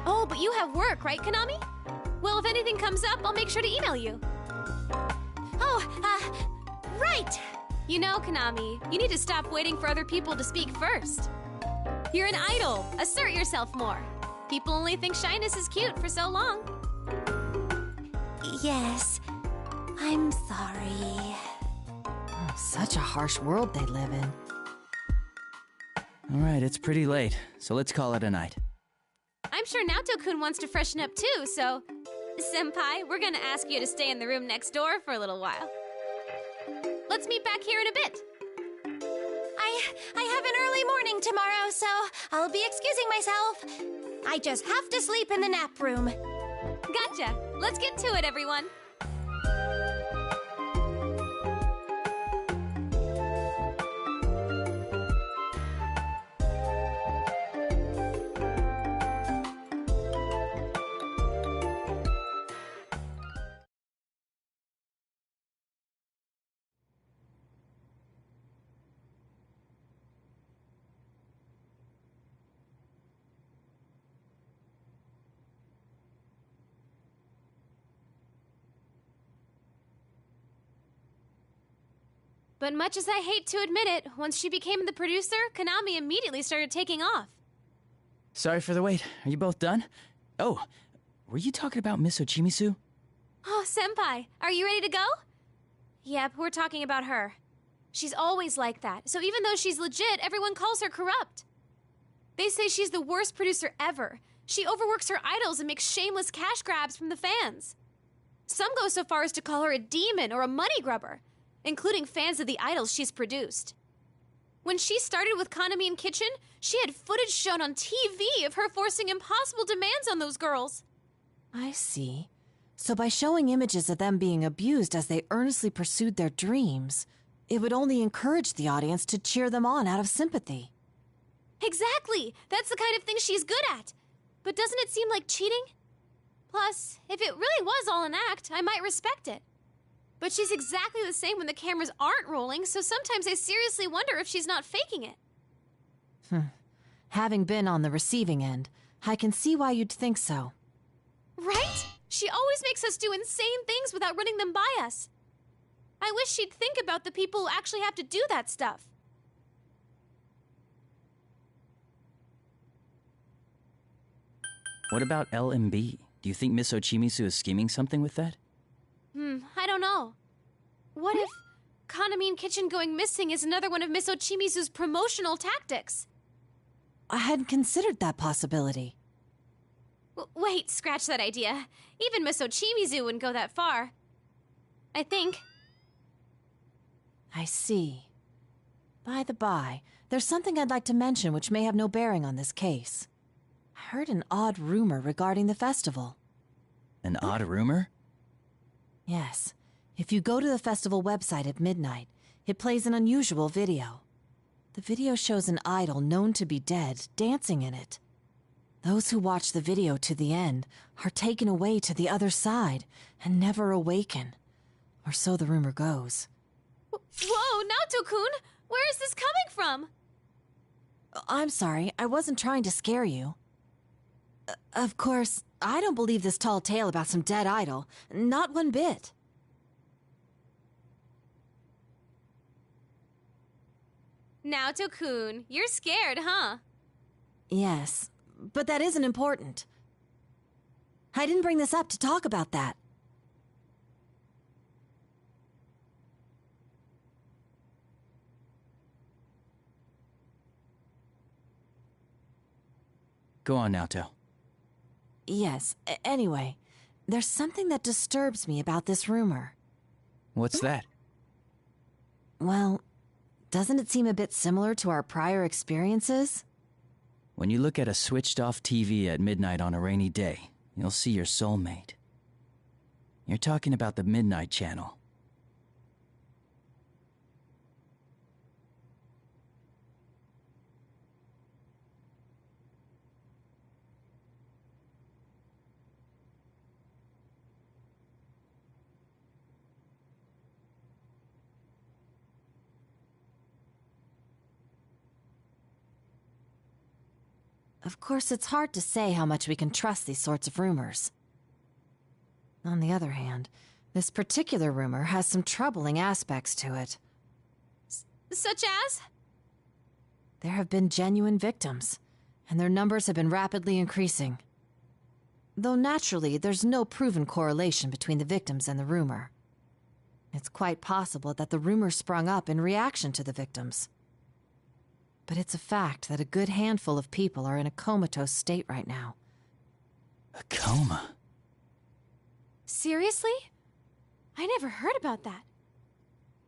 Oh, but you have work, right, Konami? Well, if anything comes up, I'll make sure to email you. Oh, right! You know, Konami, you need to stop waiting for other people to speak first. You're an idol. Assert yourself more. People only think shyness is cute for so long. Yes, I'm sorry. Such a harsh world they live in. Alright, it's pretty late, so let's call it a night. I'm sure Naoto-kun wants to freshen up too, so... Senpai, we're gonna ask you to stay in the room next door for a little while. Let's meet back here in a bit. I have an early morning tomorrow, so I'll be excusing myself. I just have to sleep in the nap room. Gotcha. Let's get to it, everyone. But much as I hate to admit it, once she became the producer, Konami immediately started taking off. Sorry for the wait. Are you both done? Oh, were you talking about Miss Ochimizu? Oh, Senpai, are you ready to go? Yep, we're talking about her. She's always like that, so even though she's legit, everyone calls her corrupt. They say she's the worst producer ever. She overworks her idols and makes shameless cash grabs from the fans. Some go so far as to call her a demon or a money grubber, including fans of the idols she's produced. When she started with Konami in Kitchen, she had footage shown on TV of her forcing impossible demands on those girls. I see. So by showing images of them being abused as they earnestly pursued their dreams, it would only encourage the audience to cheer them on out of sympathy. Exactly! That's the kind of thing she's good at. But doesn't it seem like cheating? Plus, if it really was all an act, I might respect it. But she's exactly the same when the cameras aren't rolling, so sometimes I seriously wonder if she's not faking it. Having been on the receiving end, I can see why you'd think so. Right? She always makes us do insane things without running them by us. I wish she'd think about the people who actually have to do that stuff. What about LMB? Do you think Miss Ochimizu is scheming something with that? I don't know. What if Konami in Kitchen going missing is another one of Miss Ochimizu's promotional tactics? I hadn't considered that possibility. Wait, scratch that idea. Even Miss Ochimizu wouldn't go that far. I think. I see. By the by, there's something I'd like to mention which may have no bearing on this case. I heard an odd rumor regarding the festival. An odd rumor? Yes. If you go to the festival website at midnight, it plays an unusual video. The video shows an idol known to be dead dancing in it. Those who watch the video to the end are taken away to the other side and never awaken. Or so the rumor goes. Whoa, Naoto-kun! Where is this coming from? I'm sorry, I wasn't trying to scare you. Of course, I don't believe this tall tale about some dead idol. Not one bit. Naoto-kun, you're scared, huh? Yes, but that isn't important. I didn't bring this up to talk about that. Go on, Naoto. Yes, anyway, there's something that disturbs me about this rumor. What's that? Well, doesn't it seem a bit similar to our prior experiences? When you look at a switched-off TV at midnight on a rainy day, you'll see your soulmate. You're talking about the Midnight Channel. Of course, it's hard to say how much we can trust these sorts of rumors. On the other hand, this particular rumor has some troubling aspects to it. Such as? There have been genuine victims, and their numbers have been rapidly increasing. Though naturally, there's no proven correlation between the victims and the rumor. It's quite possible that the rumor sprung up in reaction to the victims. But it's a fact that a good handful of people are in a comatose state right now. A coma? Seriously? I never heard about that.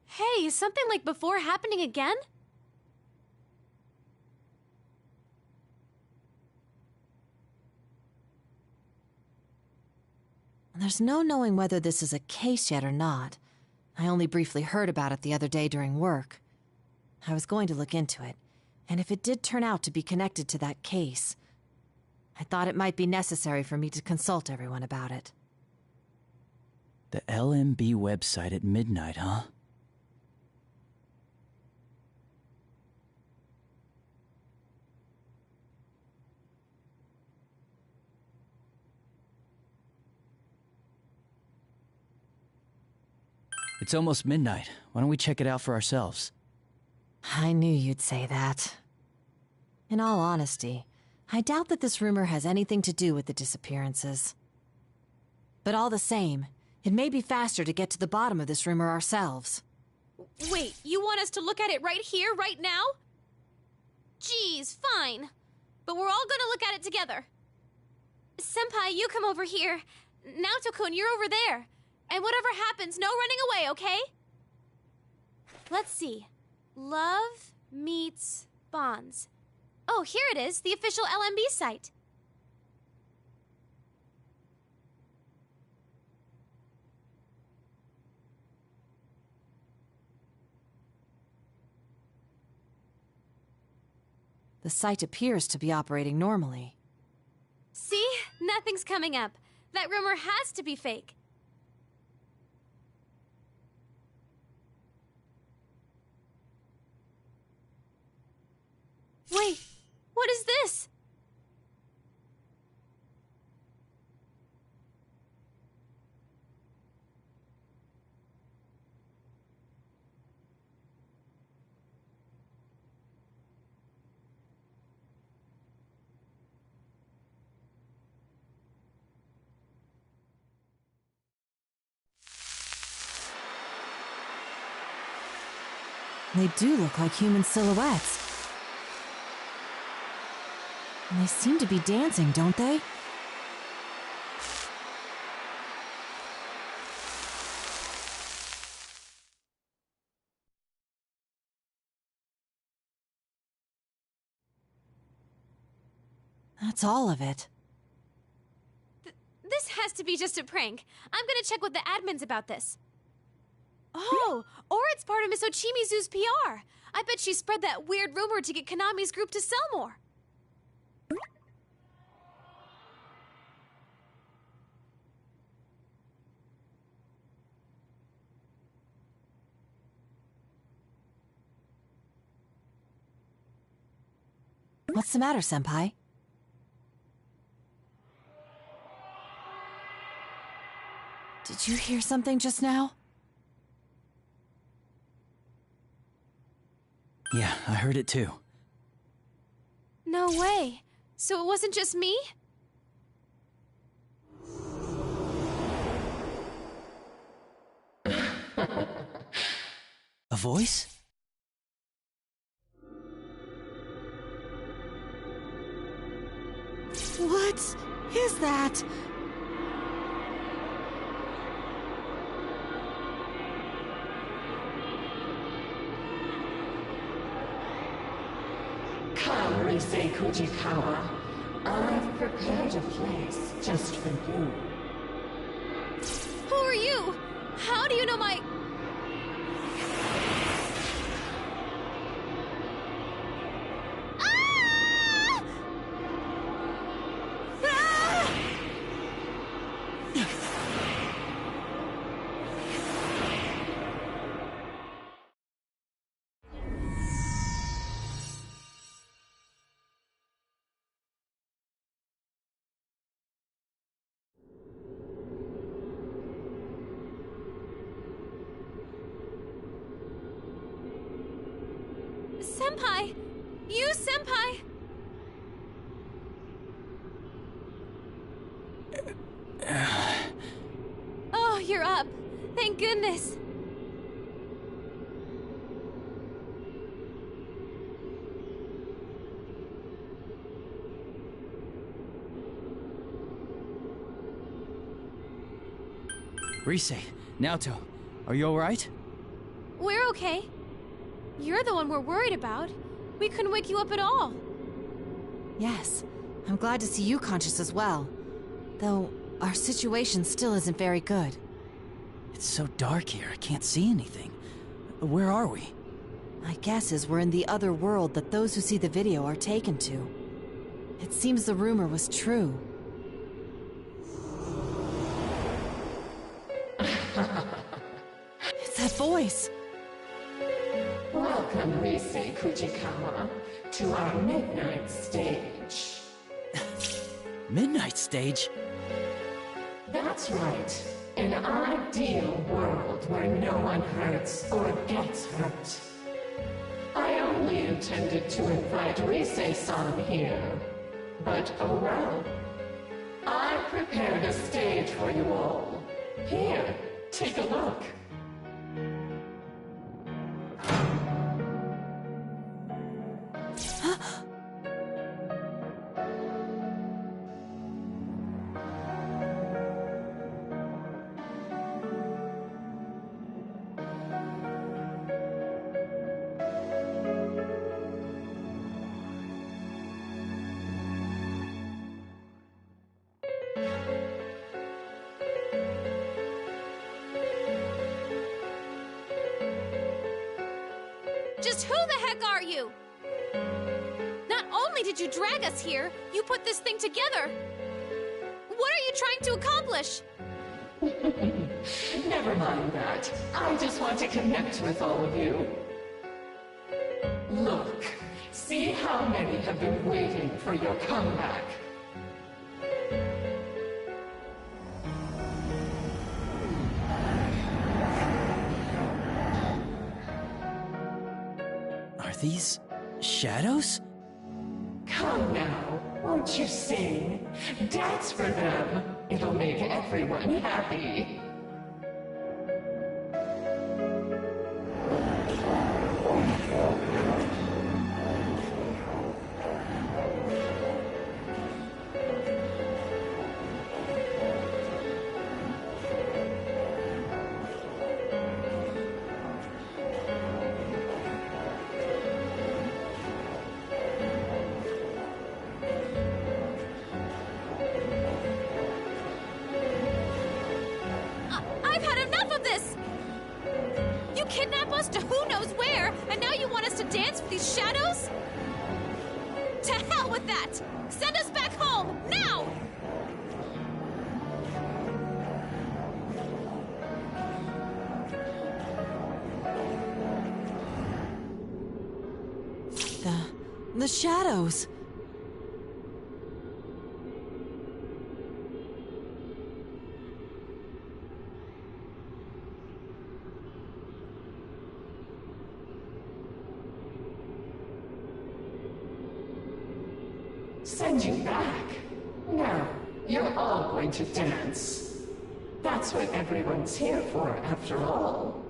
Hey, is something like before happening again? There's no knowing whether this is a case yet or not. I only briefly heard about it the other day during work. I was going to look into it, and if it did turn out to be connected to that case, I thought it might be necessary for me to consult everyone about it. The LMB website at midnight, huh? It's almost midnight. Why don't we check it out for ourselves? I knew you'd say that. In all honesty, I doubt that this rumor has anything to do with the disappearances. But all the same, it may be faster to get to the bottom of this rumor ourselves. Wait, you want us to look at it right here, right now? Geez, fine. But we're all gonna look at it together. Senpai, you come over here. Naoto-kun, you're over there. And whatever happens, no running away, okay? Let's see. Love meets bonds. Oh, here it is, the official LMB site. The site appears to be operating normally. See? Nothing's coming up. That rumor has to be fake. Wait, what is this? They do look like human silhouettes. And they seem to be dancing, don't they? That's all of it. This has to be just a prank. I'm gonna check with the admins about this. Oh, or it's part of Miss Ochimizu's PR. I bet she spread that weird rumor to get Konami's group to sell more. What's the matter, Senpai? Did you hear something just now? Yeah, I heard it too. No way. So it wasn't just me? A voice? What is that? Come, Risei Kujikawa. I've prepared a place just for you. Who are you? How do you know my... Senpai! You, Senpai! Oh, you're up. Thank goodness. Risei, Naoto, are you alright? We're okay. You're the one we're worried about. We couldn't wake you up at all. Yes, I'm glad to see you conscious as well. Though, our situation still isn't very good. It's so dark here, I can't see anything. Where are we? My guess is we're in the other world that those who see the video are taken to. It seems the rumor was true. It's that voice! Welcome, Risei Kujikawa, to our midnight stage. Midnight stage? That's right. An ideal world where no one hurts or gets hurt. I only intended to invite Risei-san here. But oh well. I prepared a stage for you all. Here, take a look. Just who the heck are you? Not only did you drag us here, you put this thing together. What are you trying to accomplish? Never mind that. I just want to connect with all of you. Look, see how many have been waiting for your comeback. Are these shadows? Come now, won't you sing? Dance for them. It'll make everyone happy. kidnap us to who knows where, and now you want us to dance with these shadows? To hell with that! Send us back home, now! The shadows. Send you back? No, you're all going to dance. That's what everyone's here for, after all.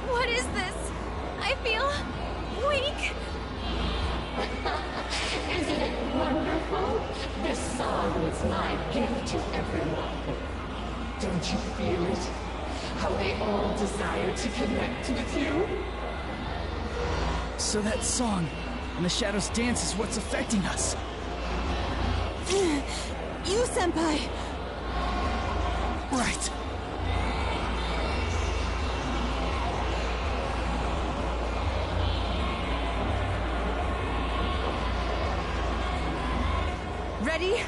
What is this? I feel weak. Isn't it wonderful? This song is my gift to everyone. Don't you feel it? How they all desire to connect with you? So that song and the Shadows dance is what's affecting us. You, Senpai! Right. Ready?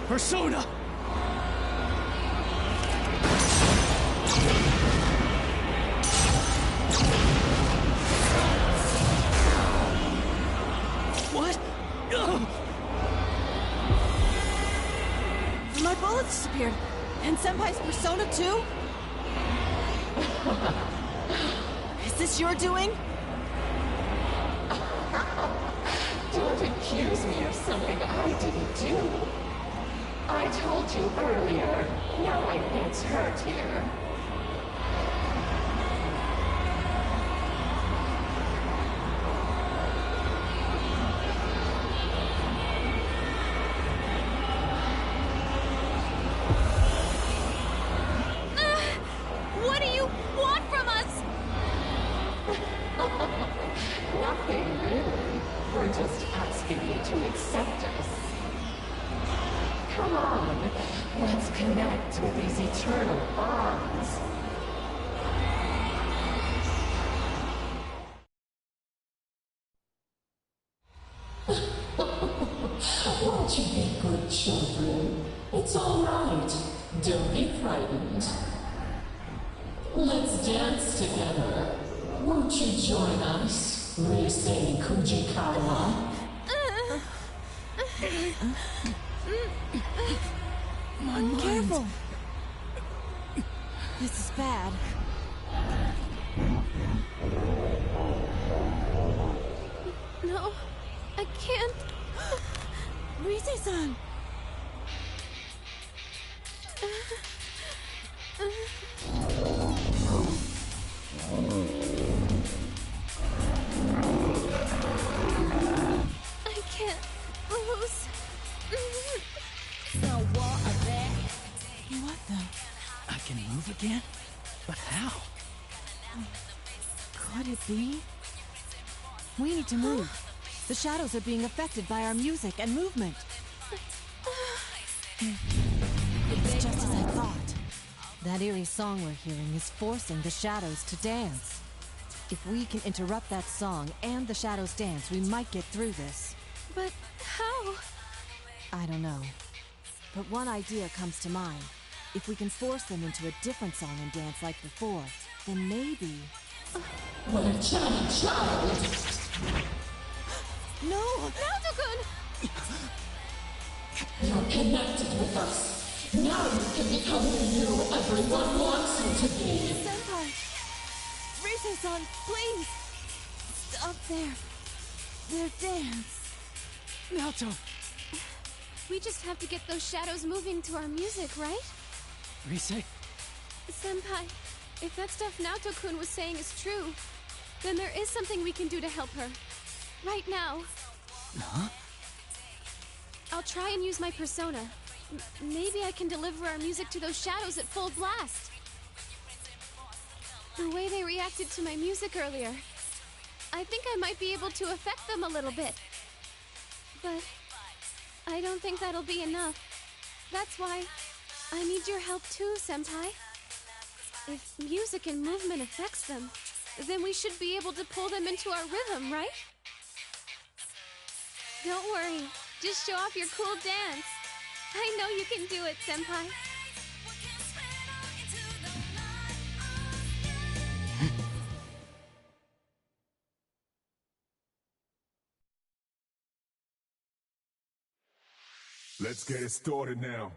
Persona! What? Ugh. My bullets disappeared. And Senpai's persona too? Is this your doing? Don't accuse me of something I didn't do. I told you earlier. No one gets hurt here. What do you want from us? Nothing really. We're just asking you to accept us. Come on, let's connect with these eternal bonds. Won't you be good children? It's all right. Don't be frightened. Let's dance together. Won't you join us, Reisei Kujikawa? My mind. Careful! This is bad. No, I can't. Reisei-san! I can't lose. What the? I can move again? But how? Could it be? We need to move. The shadows are being affected by our music and movement. It's just as I thought. That eerie song we're hearing is forcing the shadows to dance. If we can interrupt that song and the shadows dance, we might get through this. But how? I don't know. But one idea comes to mind. If we can force them into a different song and dance like before, then maybe... What a chatty child! No! Naoto-kun! You're connected with us. Now you can become the you everyone wants you to be. Senpai! Reisei-san, please! Stop their dance. Naoto! We just have to get those shadows moving to our music, right? Reisei? Senpai, if that stuff Naoto-kun was saying is true, then there is something we can do to help her. Right now. Huh? I'll try and use my persona. Maybe I can deliver our music to those shadows at full blast. The way they reacted to my music earlier, I think I might be able to affect them a little bit. But I don't think that'll be enough. That's why I need your help too, Senpai. If music and movement affects them, then we should be able to pull them into our rhythm, right? Don't worry. Just show off your cool dance. I know you can do it, Senpai. Let's get it started now.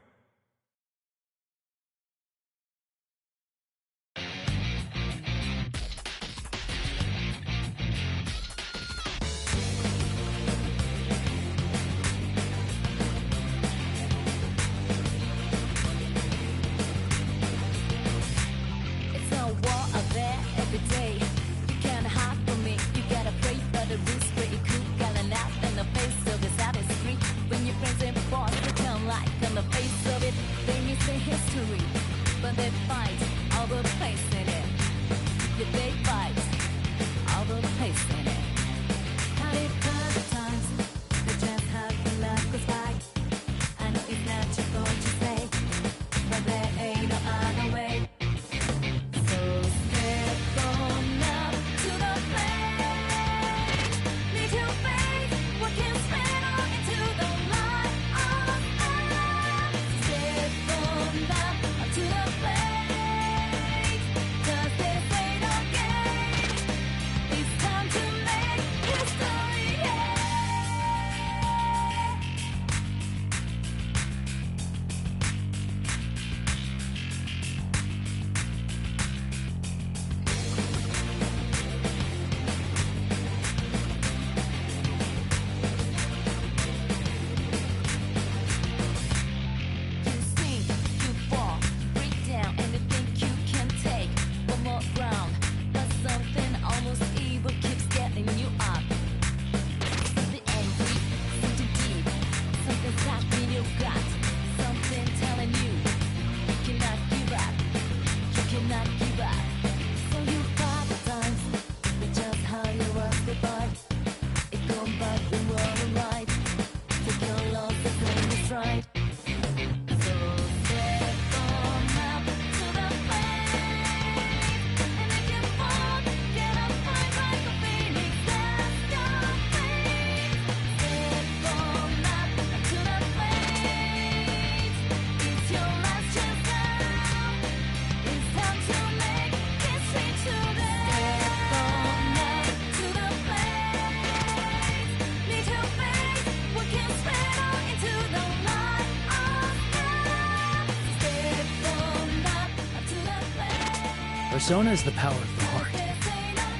Persona is the power of the heart.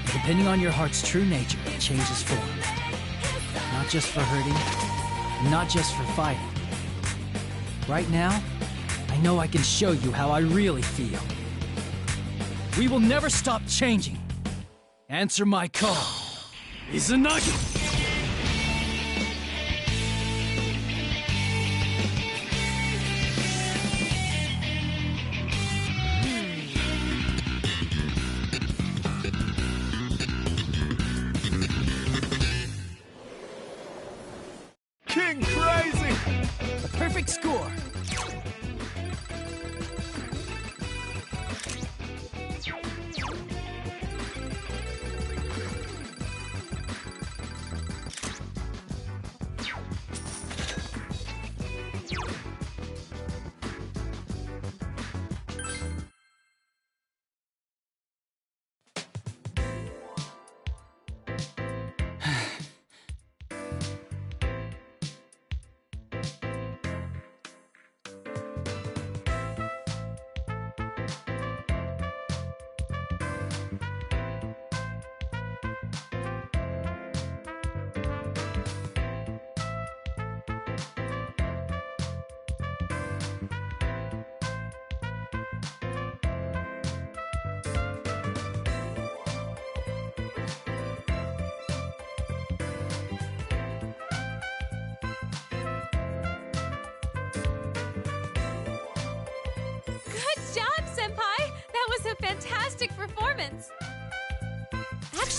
Depending on your heart's true nature, it changes form. Not just for hurting, and not just for fighting. Right now, I know I can show you how I really feel. We will never stop changing. Answer my call. Izanagi! King Crazy! A perfect score!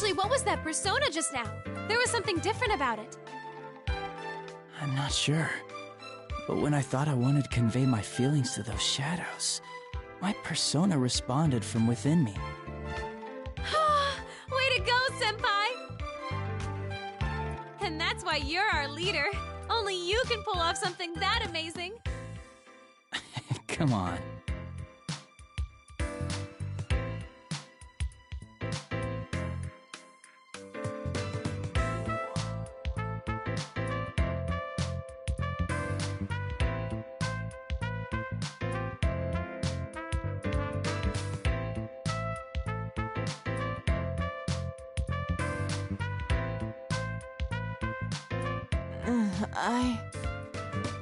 Actually, what was that persona just now? There was something different about it. I'm not sure. But when I thought I wanted to convey my feelings to those shadows, my persona responded from within me. Way to go, Senpai! And that's why you're our leader. Only you can pull off something that amazing. Come on.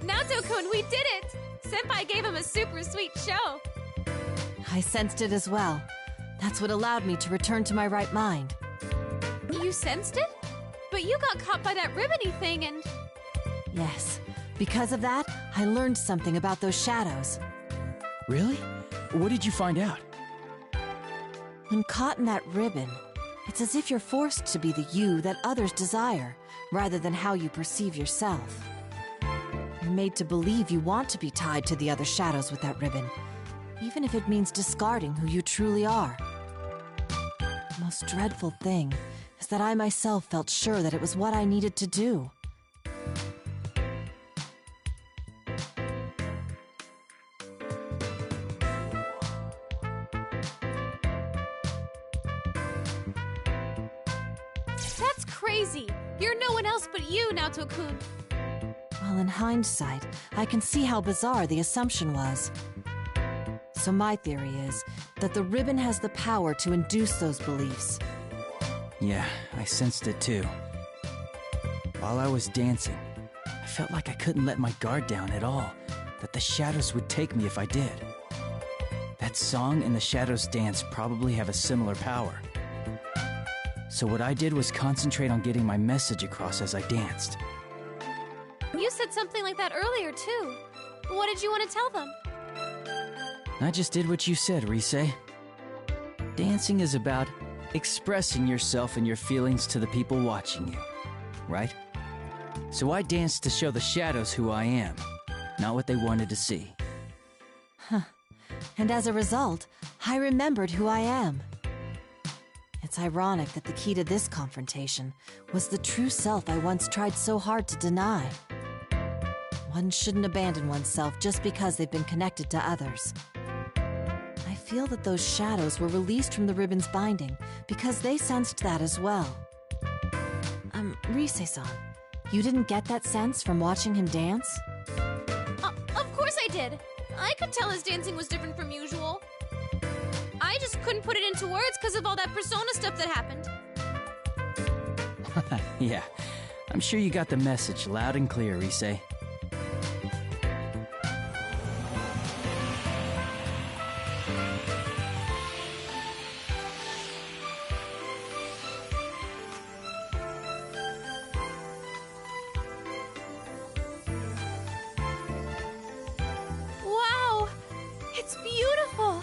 Naoto-kun, we did it! Senpai gave him a super sweet show. I sensed it as well. That's what allowed me to return to my right mind. You sensed it? But you got caught by that ribbony thing and... Yes. Because of that, I learned something about those shadows. Really? What did you find out? When caught in that ribbon, it's as if you're forced to be the you that others desire, rather than how you perceive yourself. You're made to believe you want to be tied to the other shadows with that ribbon, even if it means discarding who you truly are. The most dreadful thing is that I myself felt sure that it was what I needed to do. That's crazy! You're no one else but you, Naoto-kun. Well, in hindsight, I can see how bizarre the assumption was. So my theory is that the ribbon has the power to induce those beliefs. Yeah, I sensed it too. While I was dancing, I felt like I couldn't let my guard down at all, that the shadows would take me if I did. That song and the shadows dance probably have a similar power. So what I did was concentrate on getting my message across as I danced. You said something like that earlier, too. What did you want to tell them? I just did what you said, Rise. Dancing is about expressing yourself and your feelings to the people watching you, right? So I danced to show the shadows who I am, not what they wanted to see. Huh. And as a result, I remembered who I am. It's ironic that the key to this confrontation was the true self I once tried so hard to deny. One shouldn't abandon oneself just because they've been connected to others. I feel that those shadows were released from the ribbon's binding because they sensed that as well. Rise-san, you didn't get that sense from watching him dance? Of course I did! I could tell his dancing was different from usual. I just couldn't put it into words because of all that persona stuff that happened. Yeah, I'm sure you got the message loud and clear, Rise. Wow! It's beautiful!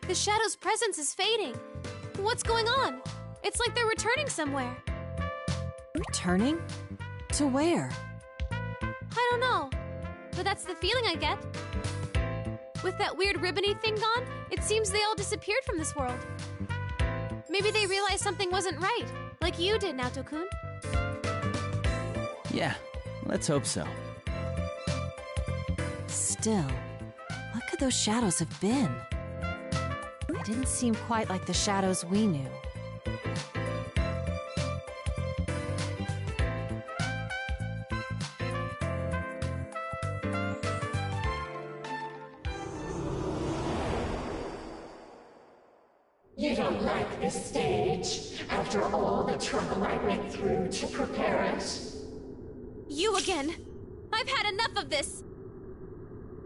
The shadow's presence is fading. What's going on? It's like they're returning somewhere. Returning? To where? I don't know, but that's the feeling I get. With that weird ribbony thing gone, it seems they all disappeared from this world. Maybe they realized something wasn't right, like you did, Naoto-kun. Yeah, let's hope so. Still, what could those shadows have been? They didn't seem quite like the shadows we knew. You don't like this stage, after all the trouble I went through to prepare it? You again! I've had enough of this!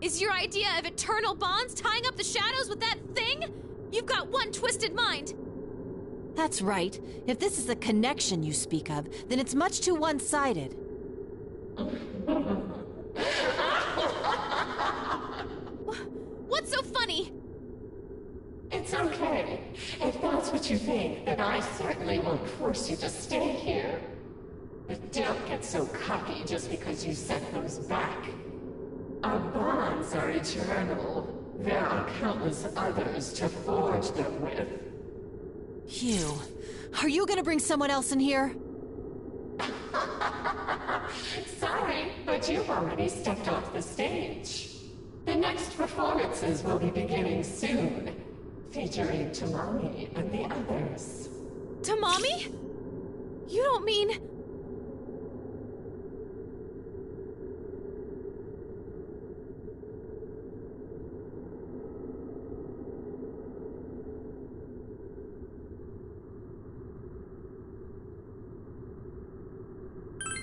Is your idea of eternal bonds tying up the shadows with that thing? You've got one twisted mind! That's right. If this is a connection you speak of, then it's much too one-sided. What's so funny? It's okay. If that's what you think, then I certainly won't force you to stay here. But don't get so cocky just because you sent those back. Our bonds are eternal. There are countless others to forge them with. Hugh, are you gonna bring someone else in here? Sorry, but you've already stepped off the stage. The next performances will be beginning soon, featuring Tamami and the others. Tamami? You don't mean...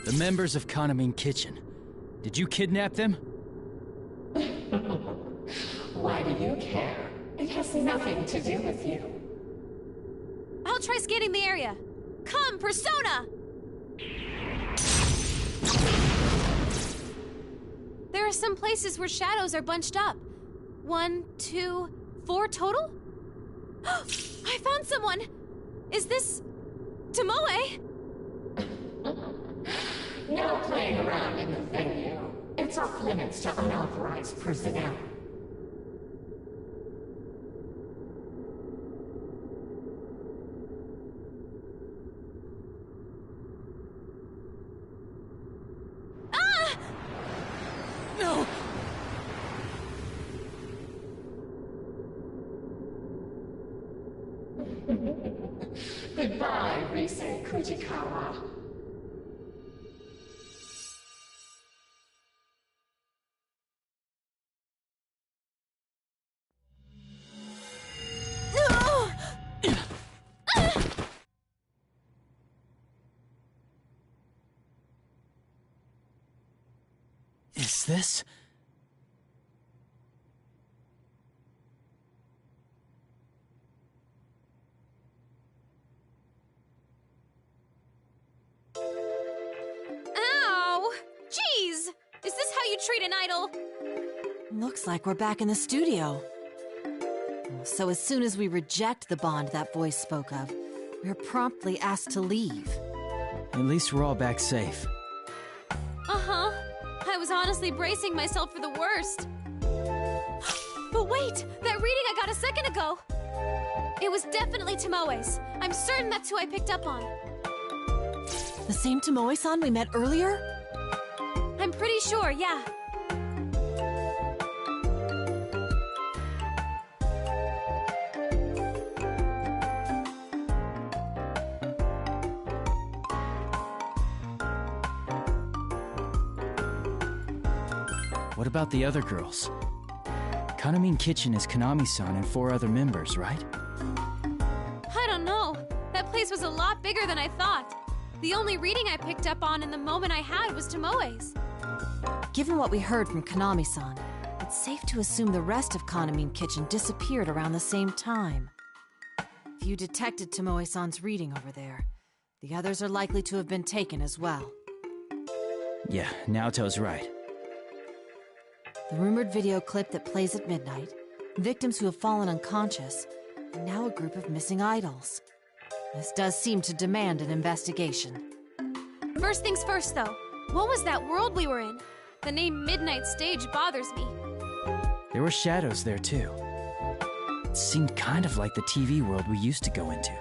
The members of Kanamine Kitchen. Did you kidnap them? Why do you care? It has nothing to do with you. I'll try scanning the area. Come, Persona! There are some places where shadows are bunched up. 1, 2, 4 total? I found someone! Is this... Tomoe? No playing around in the venue. It's off limits to unauthorized personnel. Ah! No! Goodbye, Rise Kujikawa. Is this... Ow! Jeez! Is this how you treat an idol? Looks like we're back in the studio. So as soon as we reject the bond that voice spoke of, we're promptly asked to leave. At least we're all back safe. Uh-huh. I was honestly bracing myself for the worst. But wait! That reading I got a second ago! It was definitely Tomoe's. I'm certain that's who I picked up on. The same Tomoe-san we met earlier? I'm pretty sure, yeah. What about the other girls? Kanamine Kitchen is Konami-san and 4 other members, right? I don't know. That place was a lot bigger than I thought. The only reading I picked up on in the moment I had was Tomoe's. Given what we heard from Konami-san, it's safe to assume the rest of Kanamine Kitchen disappeared around the same time. If you detected Tomoe-san's reading over there, the others are likely to have been taken as well. Yeah, Naoto's right. The rumored video clip that plays at midnight, victims who have fallen unconscious, and now a group of missing idols. This does seem to demand an investigation. First things first, though. What was that world we were in? The name Midnight Stage bothers me. There were shadows there, too. It seemed kind of like the TV world we used to go into.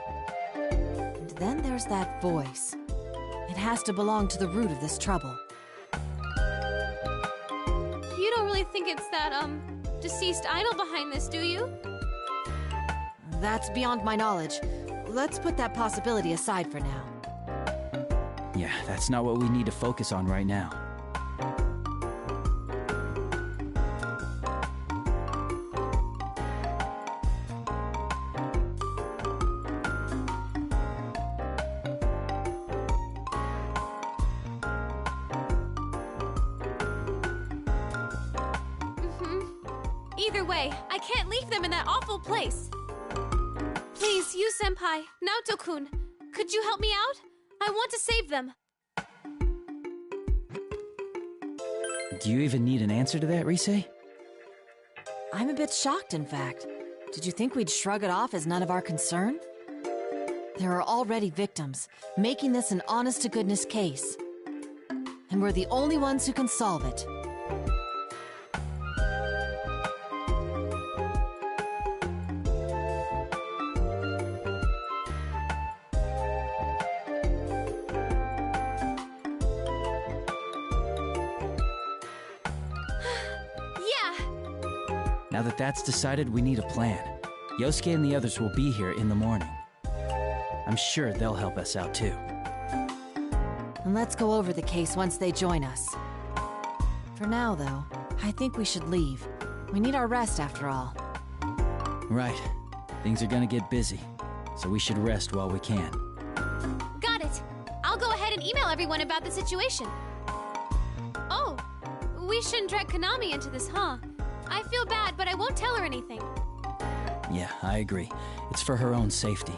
And then there's that voice. It has to belong to the root of this trouble. You don't really think it's that, deceased idol behind this, do you? That's beyond my knowledge. Let's put that possibility aside for now. Yeah, that's not what we need to focus on right now. Either way, I can't leave them in that awful place. Please, It's you, Senpai. Naoto-kun. Could you help me out? I want to save them. Do you even need an answer to that, Rise? I'm a bit shocked, in fact. Did you think we'd shrug it off as none of our concern? There are already victims, making this an honest-to-goodness case. And we're the only ones who can solve it. Now that that's decided, we need a plan. Yosuke and the others will be here in the morning. I'm sure they'll help us out too. And let's go over the case once they join us. For now, though, I think we should leave. We need our rest after all. Right. Things are gonna get busy, so we should rest while we can. Got it. I'll go ahead and email everyone about the situation. Oh, we shouldn't drag Konami into this, huh? I feel bad, but I won't tell her anything. Yeah, I agree. It's for her own safety.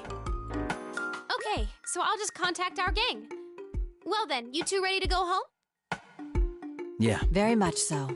Okay, so I'll just contact our gang. Well then, you two ready to go home? Yeah. Very much so.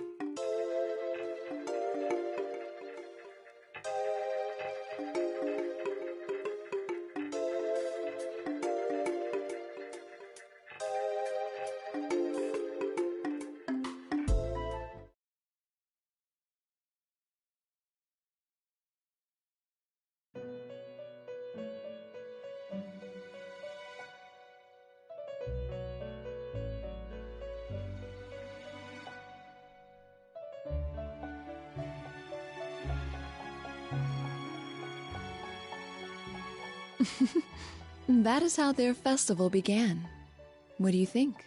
That is how their festival began. What do you think?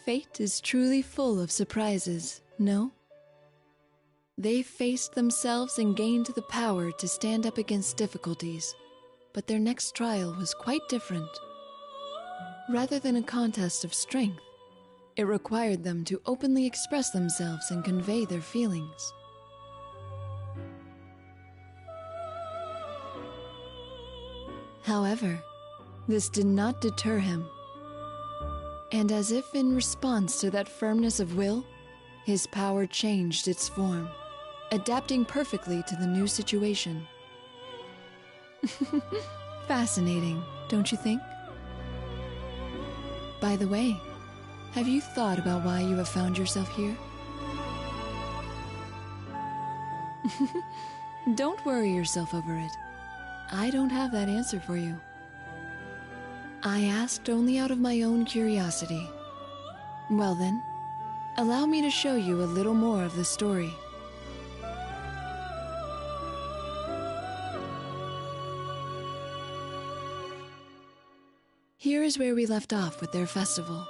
Fate is truly full of surprises, no? They faced themselves and gained the power to stand up against difficulties, but their next trial was quite different. Rather than a contest of strength, it required them to openly express themselves and convey their feelings. However, this did not deter him. And as if in response to that firmness of will, his power changed its form, adapting perfectly to the new situation. Fascinating, don't you think? By the way, have you thought about why you have found yourself here? Don't worry yourself over it. I don't have that answer for you. I asked only out of my own curiosity. Well then, allow me to show you a little more of the story. Here is where we left off with their festival.